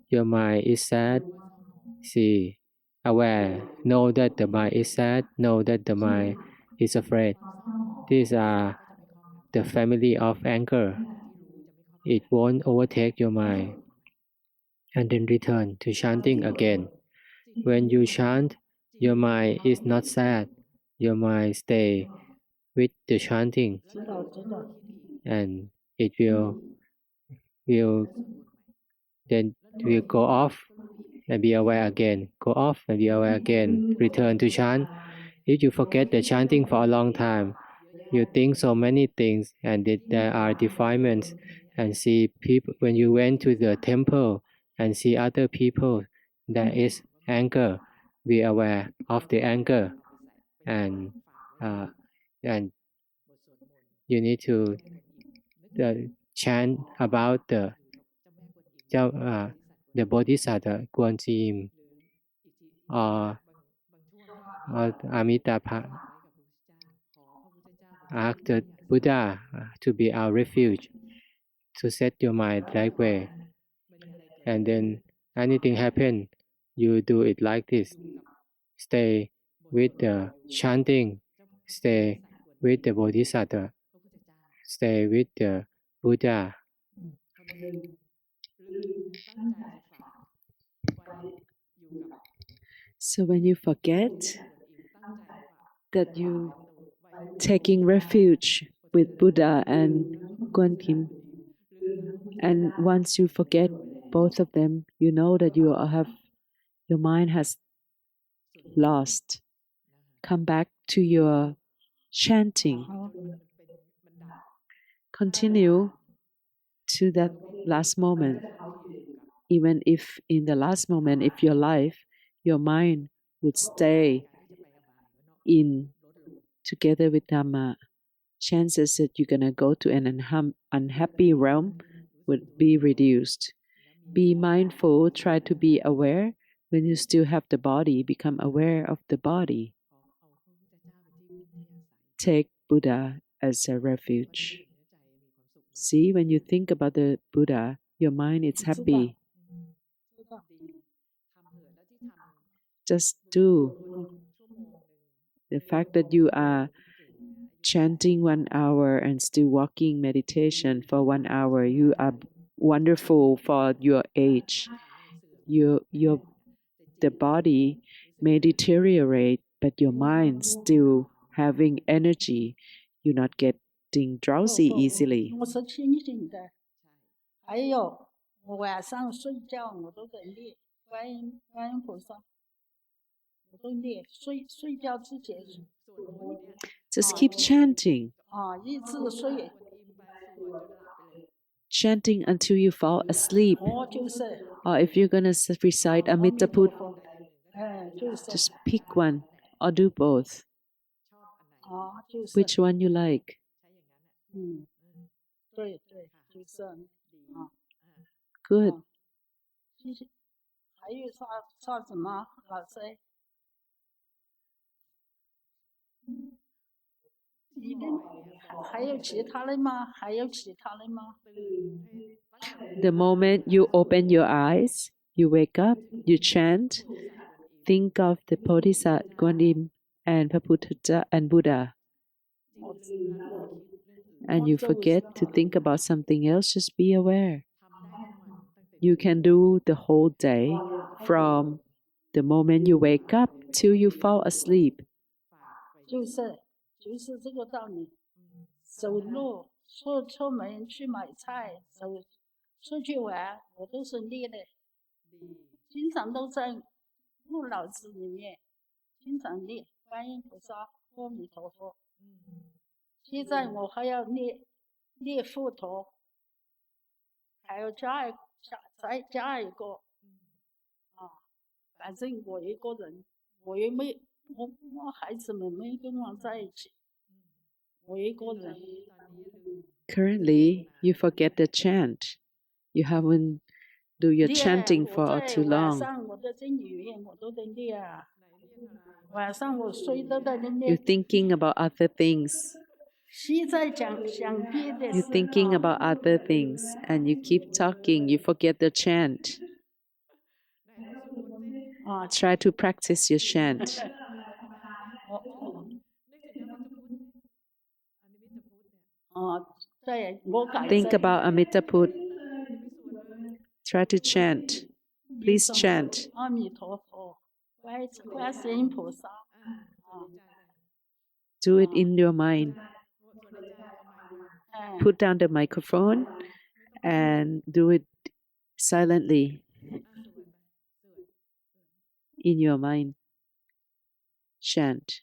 your mind is sad. See, aware, know that the mind is sad, know that the mind is afraid. These are the family of anger. It won't overtake your mind. And then return to chanting again. When you chant, your mind is not sad. Your mind stay with the chanting, and it will then will go off and be aware again. Go off and be aware again. Return to chant. If you forget the chanting for a long time, you think so many things, and there are defilements. And see people when you went to the temple and see other people, there is anger. Be aware of the anger, and you need to chant about the Bodhisattva, Guanjim, or Amitabha. Ask the Buddha to be our refuge, to set your mind that way. And then anything happen, you do it like this. Stay with the chanting, stay with the Bodhisattva, stay with the Buddha. So when you forget that you taking refuge with Buddha and Guan Yin. And once you forget both of them, you know that your mind has lost. Come back to your chanting. Continue to that last moment. Even if in the last moment of your life, your mind would stay in together with Dhamma, chances that you're going to go to an unhappy realm would be reduced. Be mindful, try to be aware. When you still have the body, become aware of the body. Take Buddha as a refuge. See, when you think about the Buddha, your mind is happy. Just do. The fact that you are chanting 1 hour and still walking meditation for 1 hour, you are wonderful for your age. The body may deteriorate, but your mind still having energy. You're not getting drowsy easily. 我是清醒的。还有，我晚上睡觉我都得念观音菩萨，我都念睡觉之前。Just keep chanting. 一直睡。Chanting until you fall asleep. 就是。Or if you're going to recite Amitabha, just pick one or do both. 就是。 Which one you like? 对，就是。Good. 谢谢。还有啥什么，老师？还有其他的吗？还有其他的吗？ The moment you open your eyes, you wake up, you chant, think of the Bodhisattva, Guan Yin, and Paputtha and Buddha. And you forget to think about something else, just be aware. You can do the whole day from the moment you wake up till you fall asleep. 就是这个道理。走路出门去买菜，出去玩，我都是念的，经常都在入脑子里面，经常念观音菩萨、阿弥陀佛。现在我还要念佛陀，还要再加一个。反正我一个人，我孩子们没跟我在一起，我一个人。Currently, you forget the chant. You haven't do your chanting for too long. 晚上我在这里面我都在念啊，晚上我睡都在那念。You're thinking about other things. 现在想别的事。You're thinking about other things, and you keep talking. You forget the chant. Try to practice your chant. Think about Amitabha. Try to chant. Please chant. Do it in your mind. Put down the microphone and do it silently in your mind. Chant.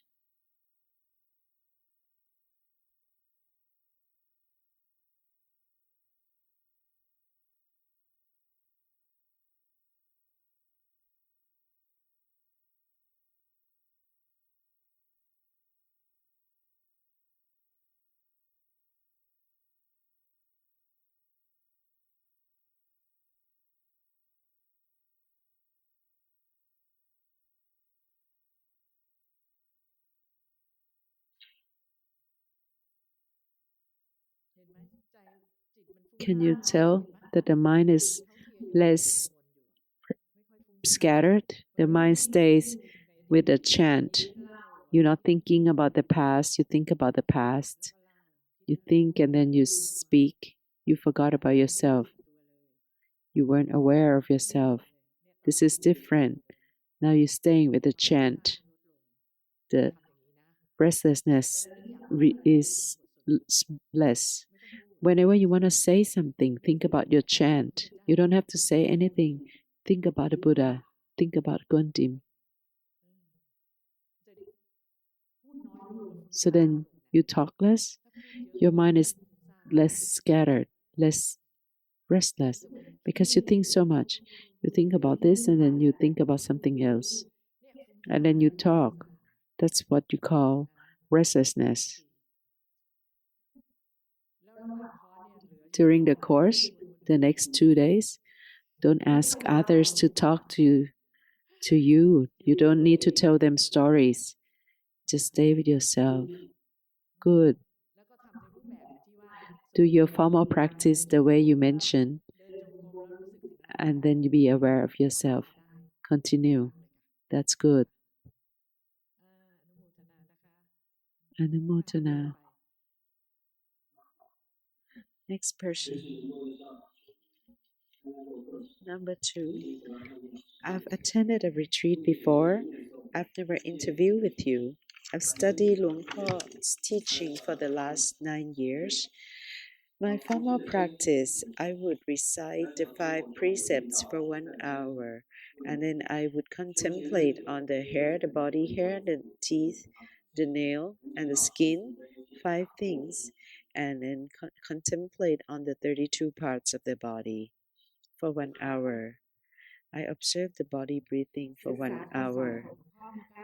Can you tell that the mind is less scattered? The mind stays with the chant. You're not thinking about the past, you think about the past. You think and then you speak. You forgot about yourself. You weren't aware of yourself. This is different. Now you're staying with the chant. The restlessness is less. Whenever you want to say something, think about your chant. You don't have to say anything. Think about the Buddha. Think about Gundim. So then you talk less. Your mind is less scattered, less restless, because you think so much. You think about this and then you think about something else. And then you talk. That's what you call restlessness. During the course, the next 2 days, don't ask others to talk to you. You don't need to tell them stories. Just stay with yourself. Good. Do your formal practice the way you mentioned, and then you be aware of yourself. Continue. That's good. Anumodana. Next person. Number 2. I've attended a retreat before. I've never interviewed with you. I've studied Luang Por's teaching for the last 9 years. My formal practice, I would recite the 5 precepts for 1 hour, and then I would contemplate on the hair, the body hair, the teeth, the nail, and the skin, 5 things, and then contemplate on the 32 parts of the body for 1 hour. I observe the body breathing for 1 hour.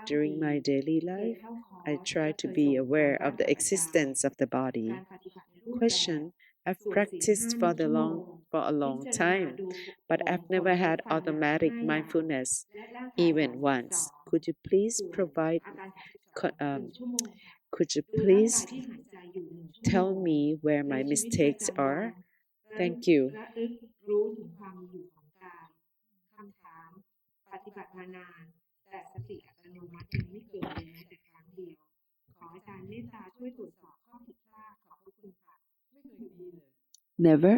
During my daily life, I try to be aware of the existence of the body. Question: I've practiced for a long time, but I've never had automatic mindfulness, even once. Could you please tell me where my mistakes are? Thank you. ปฏิบัติมานานแต่สติอัตโนมัติยังไม่เกิดเลยแม้แต่ครั้งเดียวขออาจารย์เมตตาช่วยตรวจสอบข้อผิดพลาดขอบพระคุณค่ะไม่เคยมีเลย Never?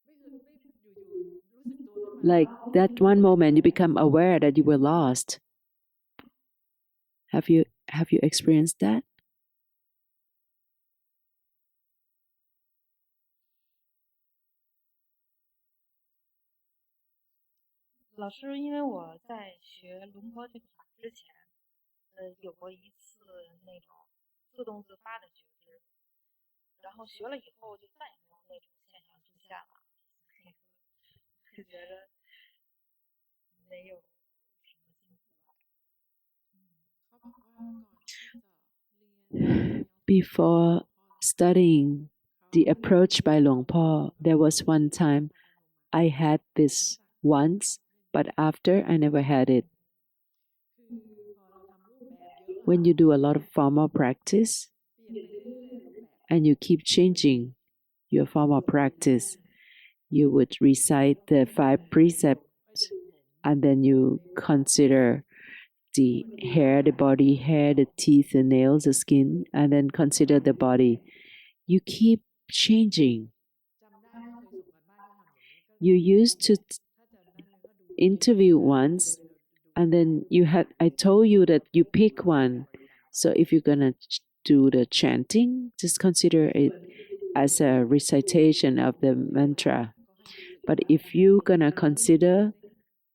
ไม่เคยอยู่ๆรู้สึกตัวขึ้นมา Like that one moment you become aware that you were lost. Have you experienced that? 老师，因为我在学龙坡这个法之前，有过一次那种自动自发的觉知，然后学了以后就再也没有那种现象出现了，就觉得没有什么进步吧。เขาบอกว่าก่อนที่จะเรียน Before studying the approach by Luang Por, there was one time I had this once, but after I never had it. When you do a lot of formal practice and you keep changing your formal practice, you would recite the 5 precepts and then you consider the hair, the body hair, the teeth, the nails, the skin, and then consider the body. You keep changing. You used to interview once, and then I told you that you pick one. So if you're gonna do the chanting, just consider it as a recitation of the mantra. But if you're gonna consider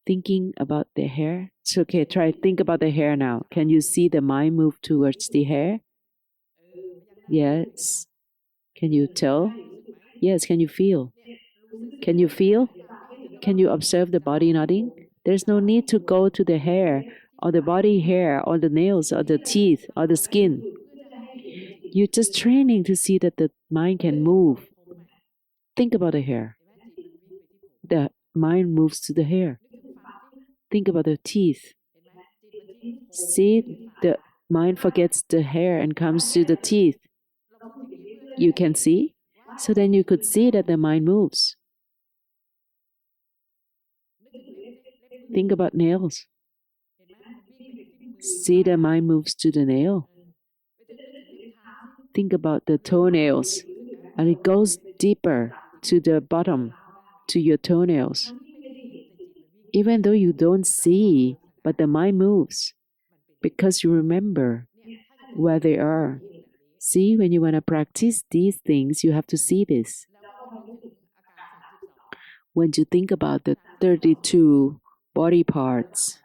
thinking about the hair, it's okay. Think about the hair now. Can you see the mind move towards the hair? Yes. Can you tell? Yes. Can you feel? Can you feel? Can you observe the body nodding? There's no need to go to the hair or the body hair or the nails or the teeth or the skin. You're just training to see that the mind can move. Think about the hair. The mind moves to the hair. Think about the teeth. See, the mind forgets the hair and comes to the teeth. You can see? So then you could see that the mind moves. Think about nails. See, the mind moves to the nail. Think about the toenails, and it goes deeper to the bottom, to your toenails. Even though you don't see, but the mind moves. because you remember where they are. See, when you want to practice these things, you have to see this. When you think about the 32 body parts,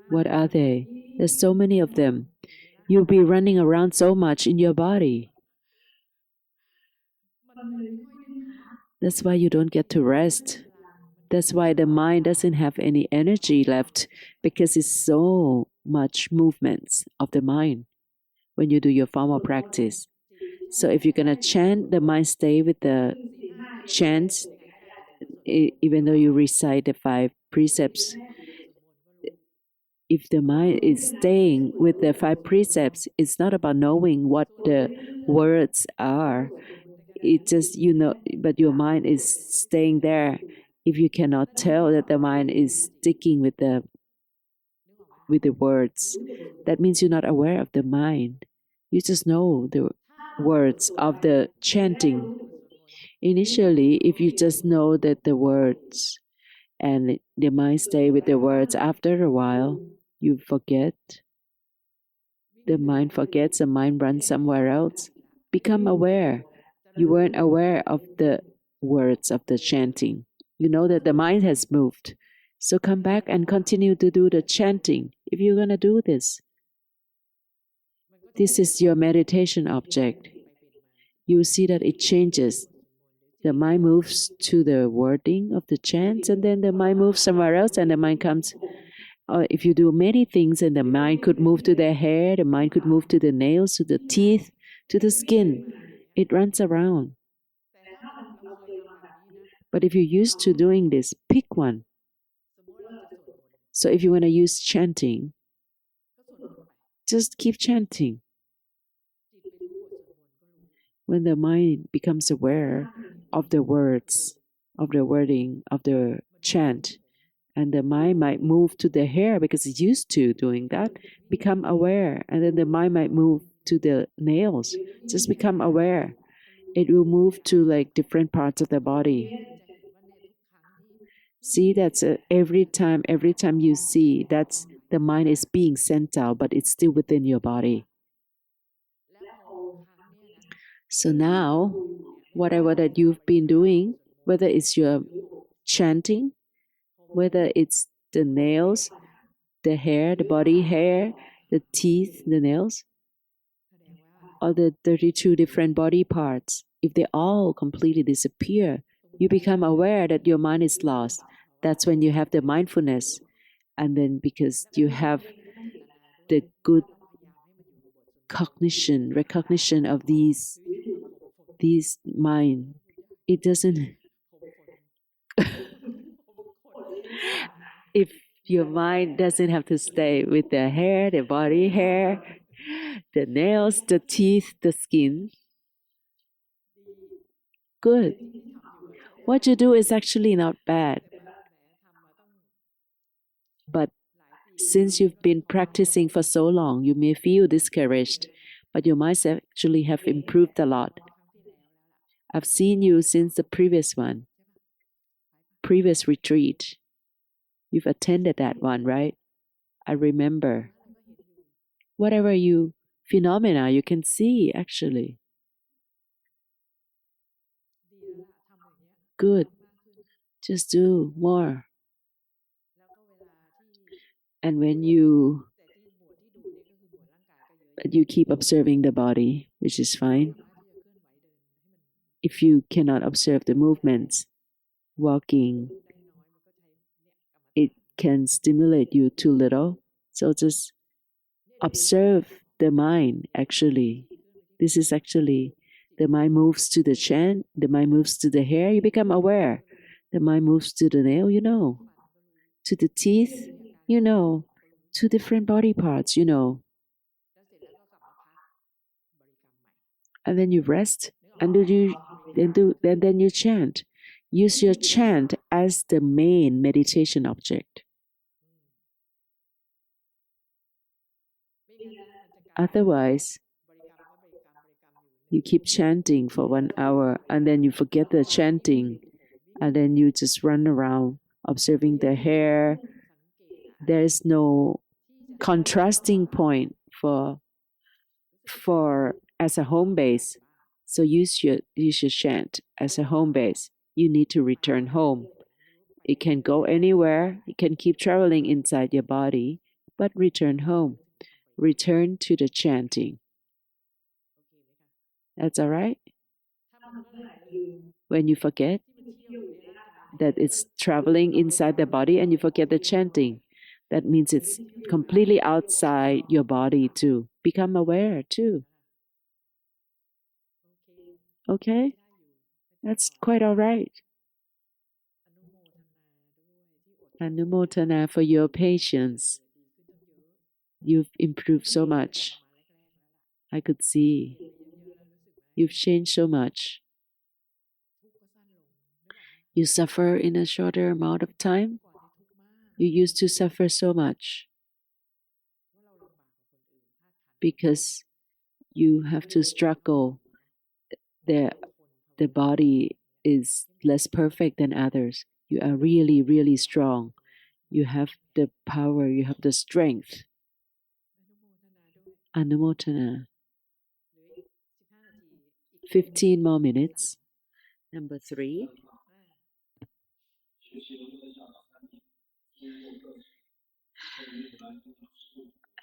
what are they? There's so many of them. You'll be running around so much in your body. That's why you don't get to rest. That's why the mind doesn't have any energy left, because it's so much movements of the mind when you do your formal practice. So if you're going to chant, the mind stay with the chants, even though you recite the 5 precepts. If the mind is staying with the 5 precepts, it's not about knowing what the words are. It just, but your mind is staying there. If you cannot tell that the mind is sticking with the words, that means you're not aware of the mind. You just know the words of the chanting. Initially, if you just know that the words and the mind stay with the words, after a while, you forget. The mind forgets, the mind runs somewhere else. Become aware. You weren't aware of the words of the chanting. You know that the mind has moved. So come back and continue to do the chanting if you're going to do this. This is your meditation object. You will see that it changes. The mind moves to the wording of the chants, and then the mind moves somewhere else, and the mind comes. If you do many things, and the mind could move to the hair, the mind could move to the nails, to the teeth, to the skin. It runs around. But if you're used to doing this, pick one. So if you want to use chanting, just keep chanting. When the mind becomes aware of the words, of the wording, of the chant, and the mind might move to the hair because it's used to doing that, become aware. And then the mind might move to the nails. Just become aware. It will move to like different parts of the body. See, that's every time you see, that's the mind is being sent out, but it's still within your body. So now, whatever that you've been doing, whether it's your chanting, whether it's the nails, the hair, the body hair, the teeth, the nails, or the 32 different body parts, if they all completely disappear, you become aware that your mind is lost. That's when you have the mindfulness. And then because you have the good recognition of these mind, it doesn't. If your mind doesn't have to stay with the hair, the body hair, the nails, the teeth, the skin, good. What you do is actually not bad. But since you've been practicing for so long, you may feel discouraged, but your minds actually have improved a lot. I've seen you since the previous retreat. You've attended that one, right? I remember. Whatever phenomena you can see, actually. Good. Just do more. And when you keep observing the body, which is fine. If you cannot observe the movements, walking, it can stimulate you too little. So just observe the mind, actually. This is actually, the mind moves to the chant, the mind moves to the hair, you become aware. The mind moves to the nail, you know. To the teeth, you know. To different body parts, you know. And then you rest, and then you chant. Use your chant as the main meditation object. Otherwise, you keep chanting for 1 hour, and then you forget the chanting, and then you just run around observing the hair. There is no contrasting point for as a home base. So you should chant as a home base. You need to return home. It can go anywhere. It can keep traveling inside your body, but return home. Return to the chanting. That's all right? When you forget that it's traveling inside the body and you forget the chanting, that means it's completely outside your body too. Become aware too. Okay? That's quite all right. Anumodana for your patience. You've improved so much. I could see. You've changed so much. You suffer in a shorter amount of time. You used to suffer so much because you have to struggle. The body is less perfect than others. You are really, really strong. You have the power, you have the strength. Anumodana. 15 more minutes. Number 3.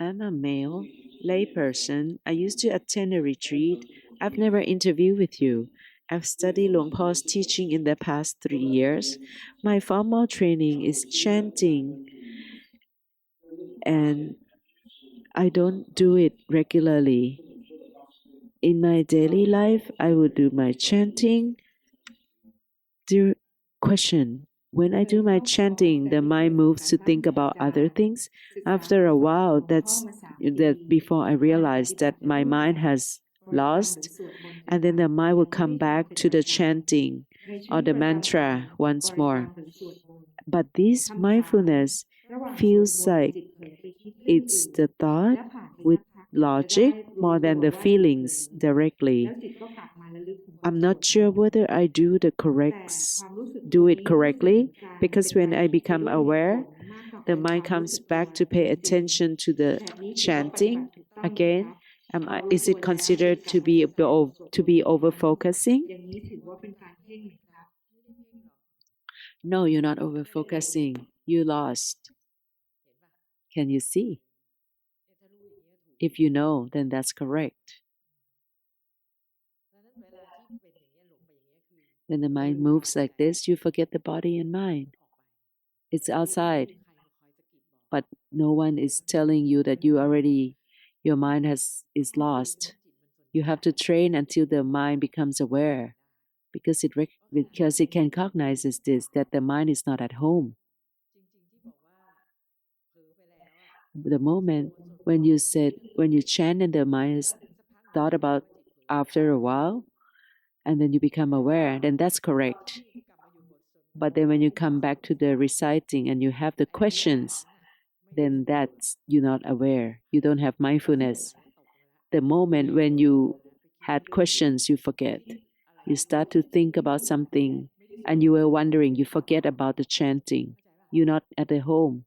I'm a male, layperson. I used to attend a retreat. I've never interviewed with you. I've studied Luang Por's teaching in the past 3 years. My formal training is chanting, and I don't do it regularly. In my daily life, I would do my chanting. Dear question, when I do my chanting, the mind moves to think about other things. After a while, that before I realized that my mind has lost, and then the mind will come back to the chanting or the mantra once more. But this mindfulness feels like it's the thought with logic more than the feelings directly. I'm not sure whether I do it correctly, because when I become aware, the mind comes back to pay attention to the chanting again. Is it considered to be over focusing? No, you're not over focusing. You lost. Can you see? If you know, then that's correct. When the mind moves like this, you forget the body and mind. It's outside, but no one is telling you that your mind is lost. You have to train until the mind becomes aware, because it can cognize this, that the mind is not at home. The moment when you chant and the mind is thought about after a while, and then you become aware, then that's correct. But then when you come back to the reciting and you have the questions, then that's you're not aware. You don't have mindfulness. The moment when you had questions, you forget. You start to think about something and you were wondering, you forget about the chanting. You're not at the home.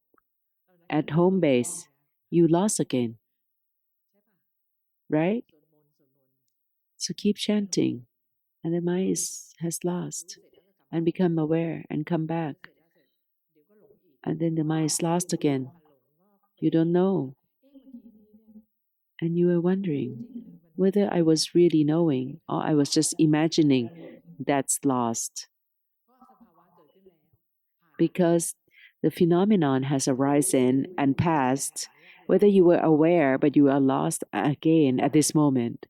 At home base, you lost again. Right? So keep chanting. And the mind has lost and become aware and come back. And then the mind is lost again. You don't know. And you were wondering whether I was really knowing or I was just imagining. That's lost. Because the phenomenon has arisen and passed, whether you were aware but you are lost again at this moment.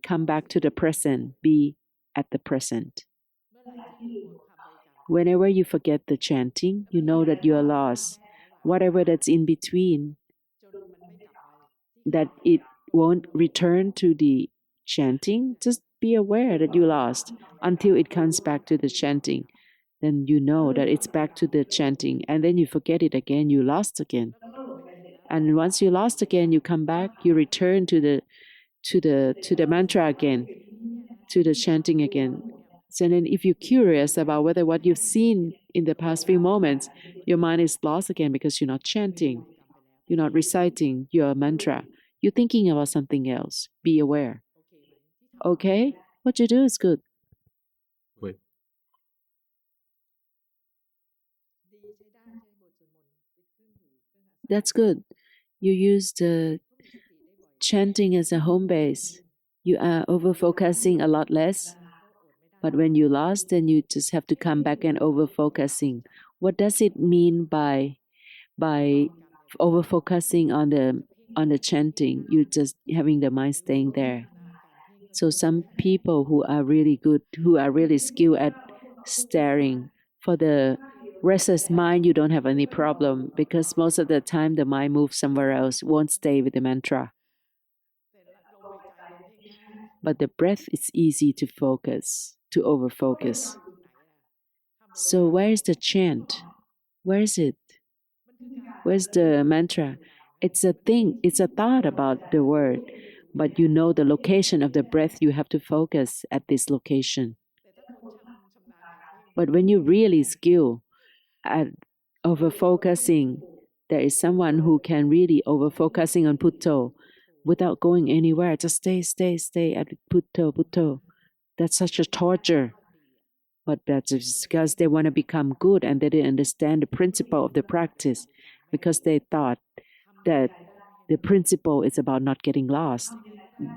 Come back to the present, be at the present. Whenever you forget the chanting, you know that you are lost. Whatever that's in between, that it won't return to the chanting, just be aware that you lost until it comes back to the chanting. Then you know that it's back to the chanting, and then you forget it again, you lost again. And once you lost again, you come back, you return to the mantra again, to the chanting again. So then if you're curious about whether what you've seen in the past few moments, your mind is lost again because you're not chanting, you're not reciting your mantra, you're thinking about something else. Be aware. Okay? What you do is good. Wait. That's good. You use the chanting as a home base. You are over focusing a lot less. But when you lost, then you just have to come back and over focusing. What does it mean by over focusing on the chanting? You just having the mind staying there. So some people who are really good, who are really skilled at staring, for the restless mind, you don't have any problem because most of the time the mind moves somewhere else, won't stay with the mantra. But the breath is easy to focus, to over focus. So where is the chant? Where is it? Where's the mantra? It's a thing, it's a thought about the word, but you know the location of the breath, you have to focus at this location. But when you really skill at over focusing, there is someone who can really over focusing on Putto without going anywhere. Just stay at Putto. That's such a torture. But that's because they want to become good and they didn't understand the principle of the practice because they thought that the principle is about not getting lost.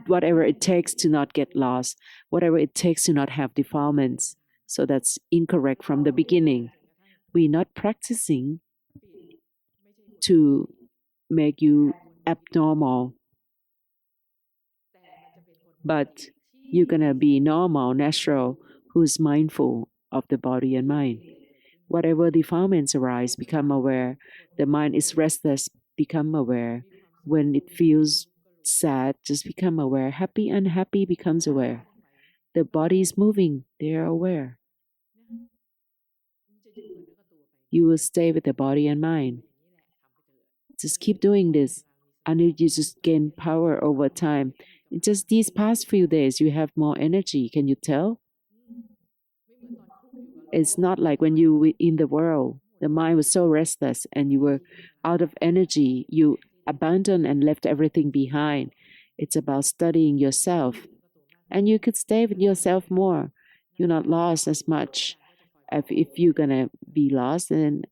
Whatever it takes to not get lost, whatever it takes to not have defilements. So that's incorrect from the beginning. We're not practicing to make you abnormal, but you're gonna be normal, natural, who's mindful of the body and mind. Whatever defilements arise, become aware. The mind is restless, become aware. When it feels sad, just become aware. Happy, unhappy, becomes aware. The body is moving, they are aware. You will stay with the body and mind. Just keep doing this, and you just gain power over time. In just these past few days, you have more energy. Can you tell? It's not like when you were in the world, the mind was so restless and you were out of energy. You abandoned and left everything behind. It's about studying yourself. And you could stay with yourself more. You're not lost as much. If you're going to be lost, then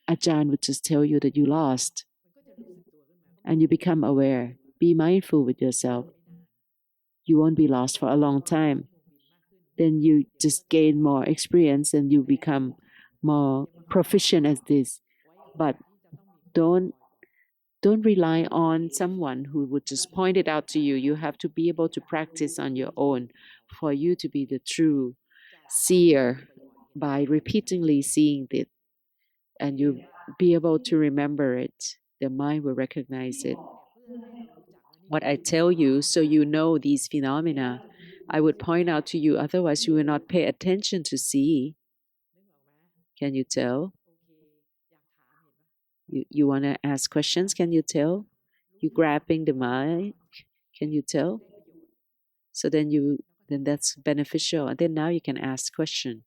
Ajahn would just tell you that you lost. And you become aware. Be mindful with yourself. You won't be lost for a long time. Then you just gain more experience and you become more proficient at this. But don't rely on someone who would just point it out to you. You have to be able to practice on your own for you to be the true seer by repeatedly seeing it. And you be able to remember it. The mind will recognize it. What I tell you, so you know these phenomena, I would point out to you, otherwise you will not pay attention to see. Can you tell? You want to ask questions, can you tell? You grabbing the mic, can you tell? So then that's beneficial, and then now you can ask question.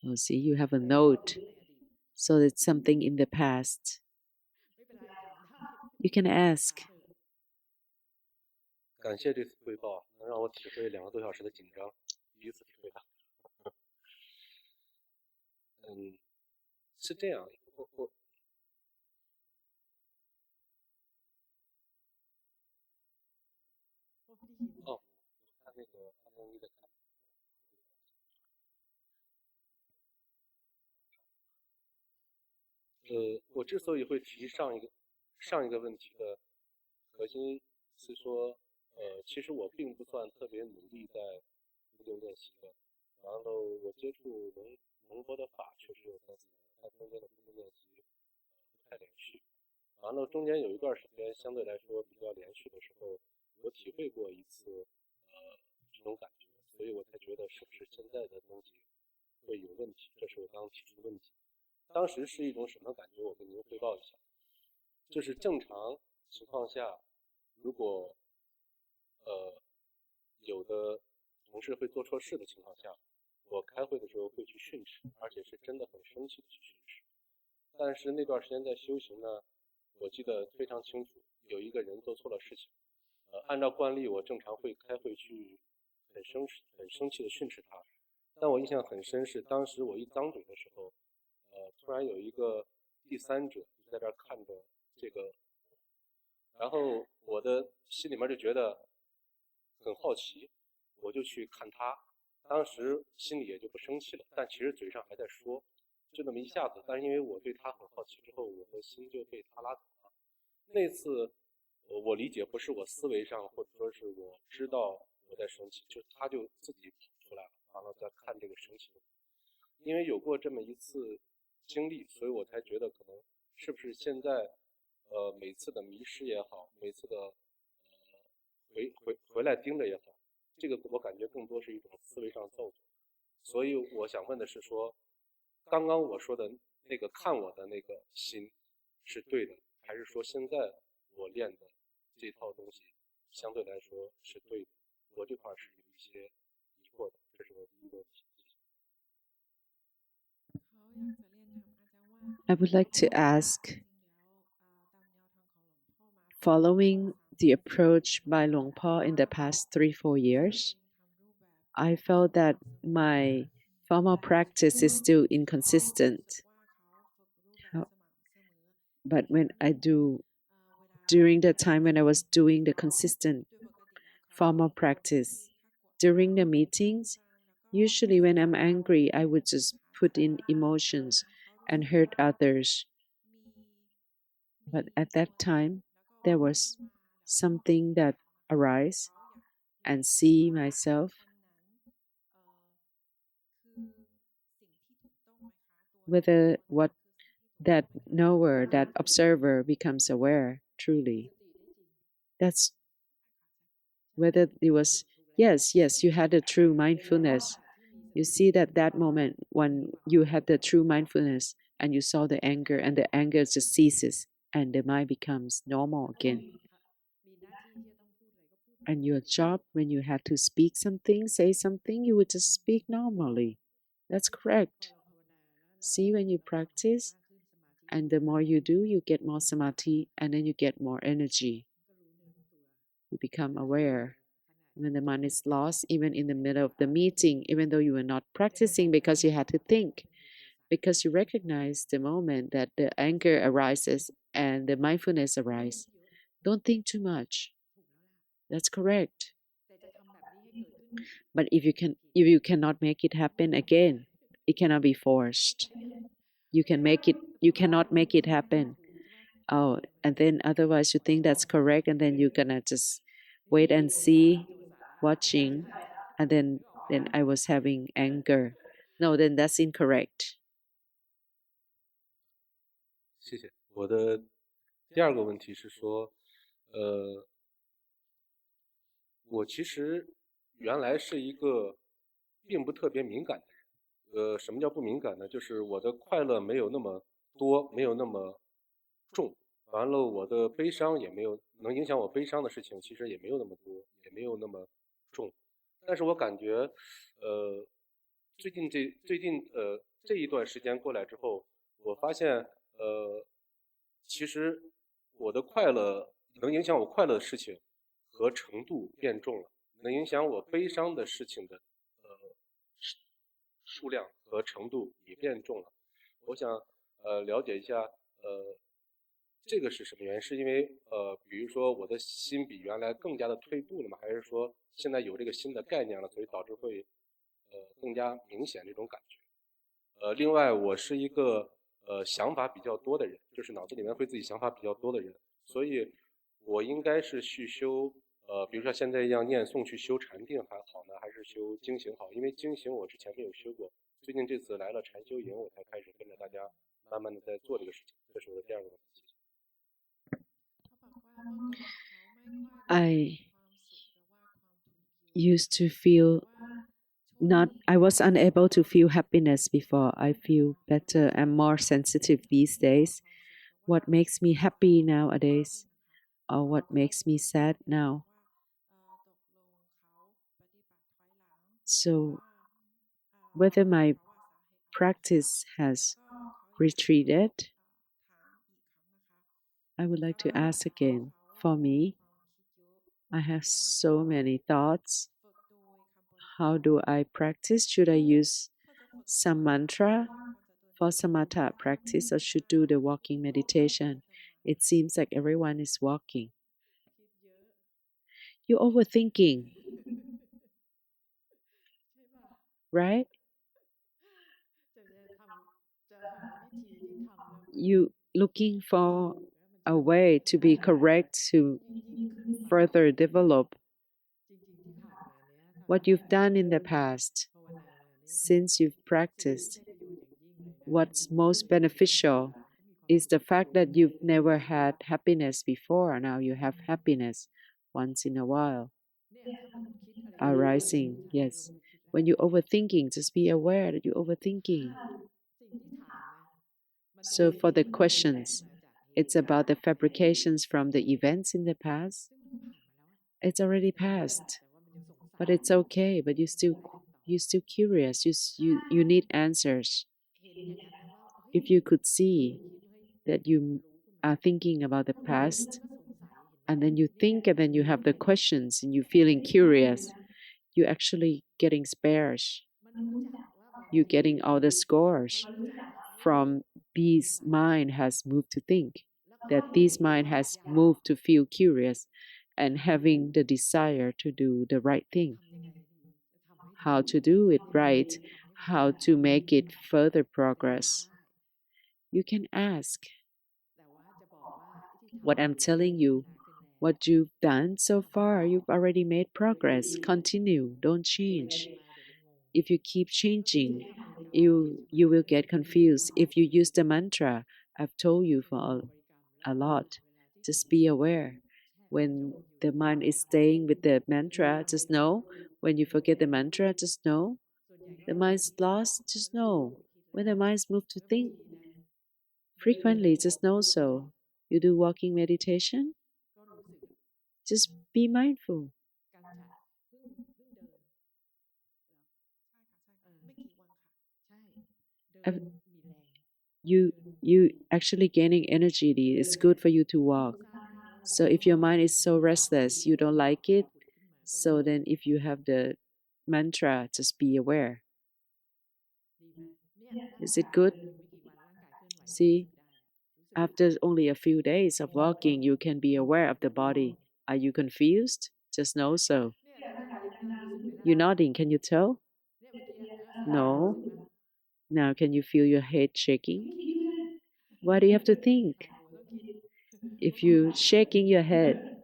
Oh, see, you have a note, so it's something in the past. You can ask. 感谢这次汇报，能让我体会2个多小时的紧张，第一次体会到。是这样，我看那个你得看。我之所以会提上一个问题的核心是说，其实我并不算特别努力在固定练习的。然后我接触蒙佛的法确实有3、4年，但中间的固定练习不太连续。完了中间有一段时间相对来说比较连续的时候，我体会过一次这种感觉，所以我才觉得是不是现在的东西会有问题，这是我刚提出的问题。当时是一种什么感觉？我跟您汇报一下。就是正常情况下，如果有的同同事会做错事的情况下，我开会的时候会去训斥，而且是真的很生气的去训斥。但是那段时间在修行呢，我记得非常清楚，有一个人做错了事情，按照惯例我正常会开会去很生气的训斥他，但我印象很深是当时我一张嘴的时候，突然有一个第三者就在这儿看着这个，然后我的心里面就觉得很好奇，我就去看他，当时心里也就不生气了，但其实嘴上还在说，就那么一下子，但是因为我对他很好奇之后，我的心就被他拉走了。那次我理解不是我思维上，或者说是我知道我在生气，就他就自己跑出来了，然后再看这个生气的。因为有过这么一次经历，所以我才觉得可能是不是现在每次的迷失也好，每次的回来盯着也好，这个我感觉更多是一种思维上造作。所以我想问的是说，刚刚我说的那个看我的那个心是对的，还是说现在我练的这套东西相对来说是对的？我这块是有一些疑惑的，这是我第一个问题。I would like to ask, following the approach by Luang Por in the past 3-4 years, I felt that my formal practice is still inconsistent. But when I do, during the time when I was doing the consistent formal practice, during the meetings, usually when I'm angry, I would just put in emotions and hurt others. But at that time, there was something that arise and see myself, whether what that knower, that observer becomes aware truly. That's whether it was, yes, you had a true mindfulness. You see that moment when you had the true mindfulness and you saw the anger and the anger just ceases and the mind becomes normal again. And your job, when you have to speak something, say something, you would just speak normally. That's correct. See, when you practice, and the more you do, you get more samadhi, and then you get more energy. You become aware. When the mind is lost, even in the middle of the meeting, even though you were not practicing because you had to think, because you recognize the moment that the anger arises and the mindfulness arises. Don't think too much. That's correct. But if you cannot make it happen again, it cannot be forced. You cannot make it happen. Oh, and then otherwise you think that's correct, and then you're gonna just wait and see, watching, and then I was having anger. No, then that's incorrect. 谢谢。我的第二个问题是说，我其实原来是一个并不特别敏感的人。什么叫不敏感呢？就是我的快乐没有那么多，没有那么重。完了，我的悲伤也没有能影响我悲伤的事情，其实也没有那么多，也没有那么重。但是我感觉，最近这一段时间过来之后，我发现，其实我的快乐能影响我快乐的事情和程度变重了，能影响我悲伤的事情的数量和程度也变重了。我想了解一下这个是什么原因？是因为比如说我的心比原来更加的退步了吗？还是说现在有这个新的概念了，所以导致会更加明显这种感觉？另外我是一个想法比较多的人，就是脑子里面会自己想法比较多的人，所以我应该是去修比如说现在一样念诵去修禅定还好呢，还是修经行好？因为经行我之前没有修过，最近这次来了禅修营，我才开始跟着大家慢慢的在做这个事情。这是我的第二个问题。I used to feel I was unable to feel happiness before. I feel better and more sensitive these days. What makes me happy nowadays, or what makes me sad now? So, whether my practice has retreated, I would like to ask again. For me, I have so many thoughts. How do I practice? Should I use some mantra for samatha practice or should do the walking meditation? It seems like everyone is walking. You're overthinking, right? You looking for a way to be correct to further develop what you've done in the past. Since you've practiced, what's most beneficial is the fact that you've never had happiness before. Now you have happiness once in a while arising. Yes. When you're overthinking, just be aware that you're overthinking. So for the questions, it's about the fabrications from the events in the past. It's already past, but it's okay. But you're still curious. You need answers. If you could see that you are thinking about the past, and then you think, and then you have the questions, and you're feeling curious, you're actually getting spares. You're getting all the scores from this mind has moved to think, that this mind has moved to feel curious and having the desire to do the right thing. How to do it right, how to make it further progress. You can ask. What I'm telling you, what you've done so far, you've already made progress. Continue, don't change. If you keep changing, you will get confused. If you use the mantra, I've told you for a lot, just be aware. When the mind is staying with the mantra, just know. When you forget the mantra, just know. The mind's lost, just know. When the mind's moved to think, frequently, just know so. You do walking meditation, just be mindful. You actually gaining energy. It's good for you to walk. So if your mind is so restless, you don't like it. So then if you have the mantra, just be aware. Is it good? See, after only a few days of walking, you can be aware of the body. Are you confused? Just know so. You're nodding, can you tell? No. Now can you feel your head shaking? Why do you have to think? If you're shaking your head,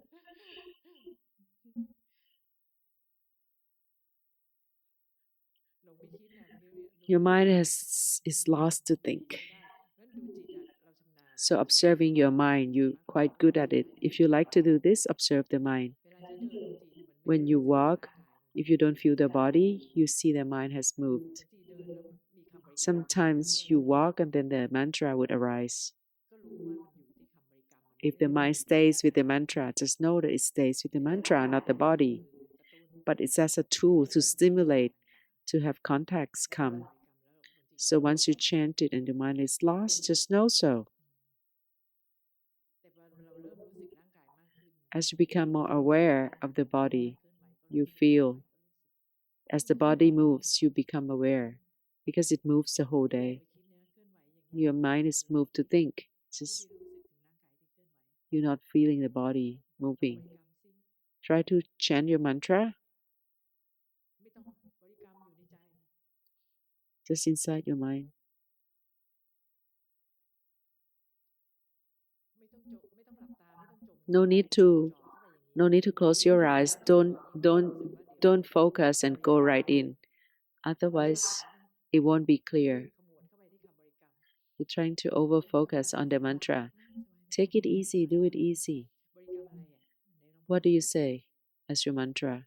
your mind is lost to think. So observing your mind, you're quite good at it. If you like to do this, observe the mind. When you walk, if you don't feel the body, you see the mind has moved. Sometimes you walk and then the mantra would arise. If the mind stays with the mantra, just know that it stays with the mantra, not the body. But it's as a tool to stimulate, to have contacts come. So once you chant it and the mind is lost, just know so. As you become more aware of the body, you feel. As the body moves, you become aware because it moves the whole day. Your mind is moved to think. Just you're not feeling the body moving. Try to chant your mantra just inside your mind. No need to close your eyes. Don't focus and go right in. Otherwise, it won't be clear. You're trying to over focus on the mantra. Take it easy, do it easy. What do you say as your mantra?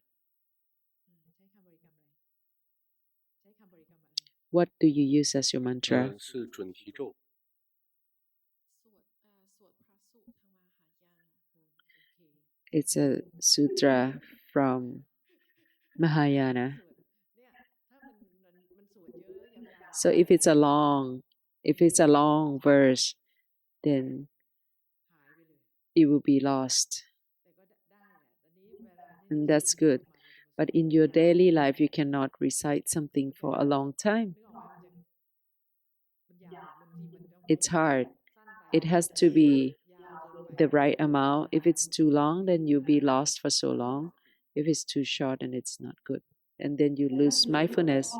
What do you use as your mantra? 是准提咒。It's a sutra from Mahayana. So if it's a long verse, then it will be lost. And that's good. But in your daily life, you cannot recite something for a long time. It's hard. It has to be the right amount. If it's too long, then you'll be lost for so long. If it's too short, then it's not good. And then you lose mindfulness.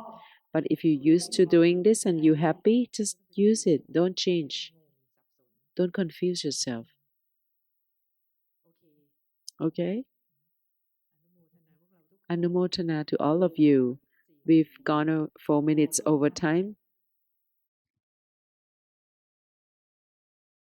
But if you're used to doing this and you're happy, just use it. Don't change. Don't confuse yourself. Okay? Anumotana to all of you. We've gone 4 minutes over time.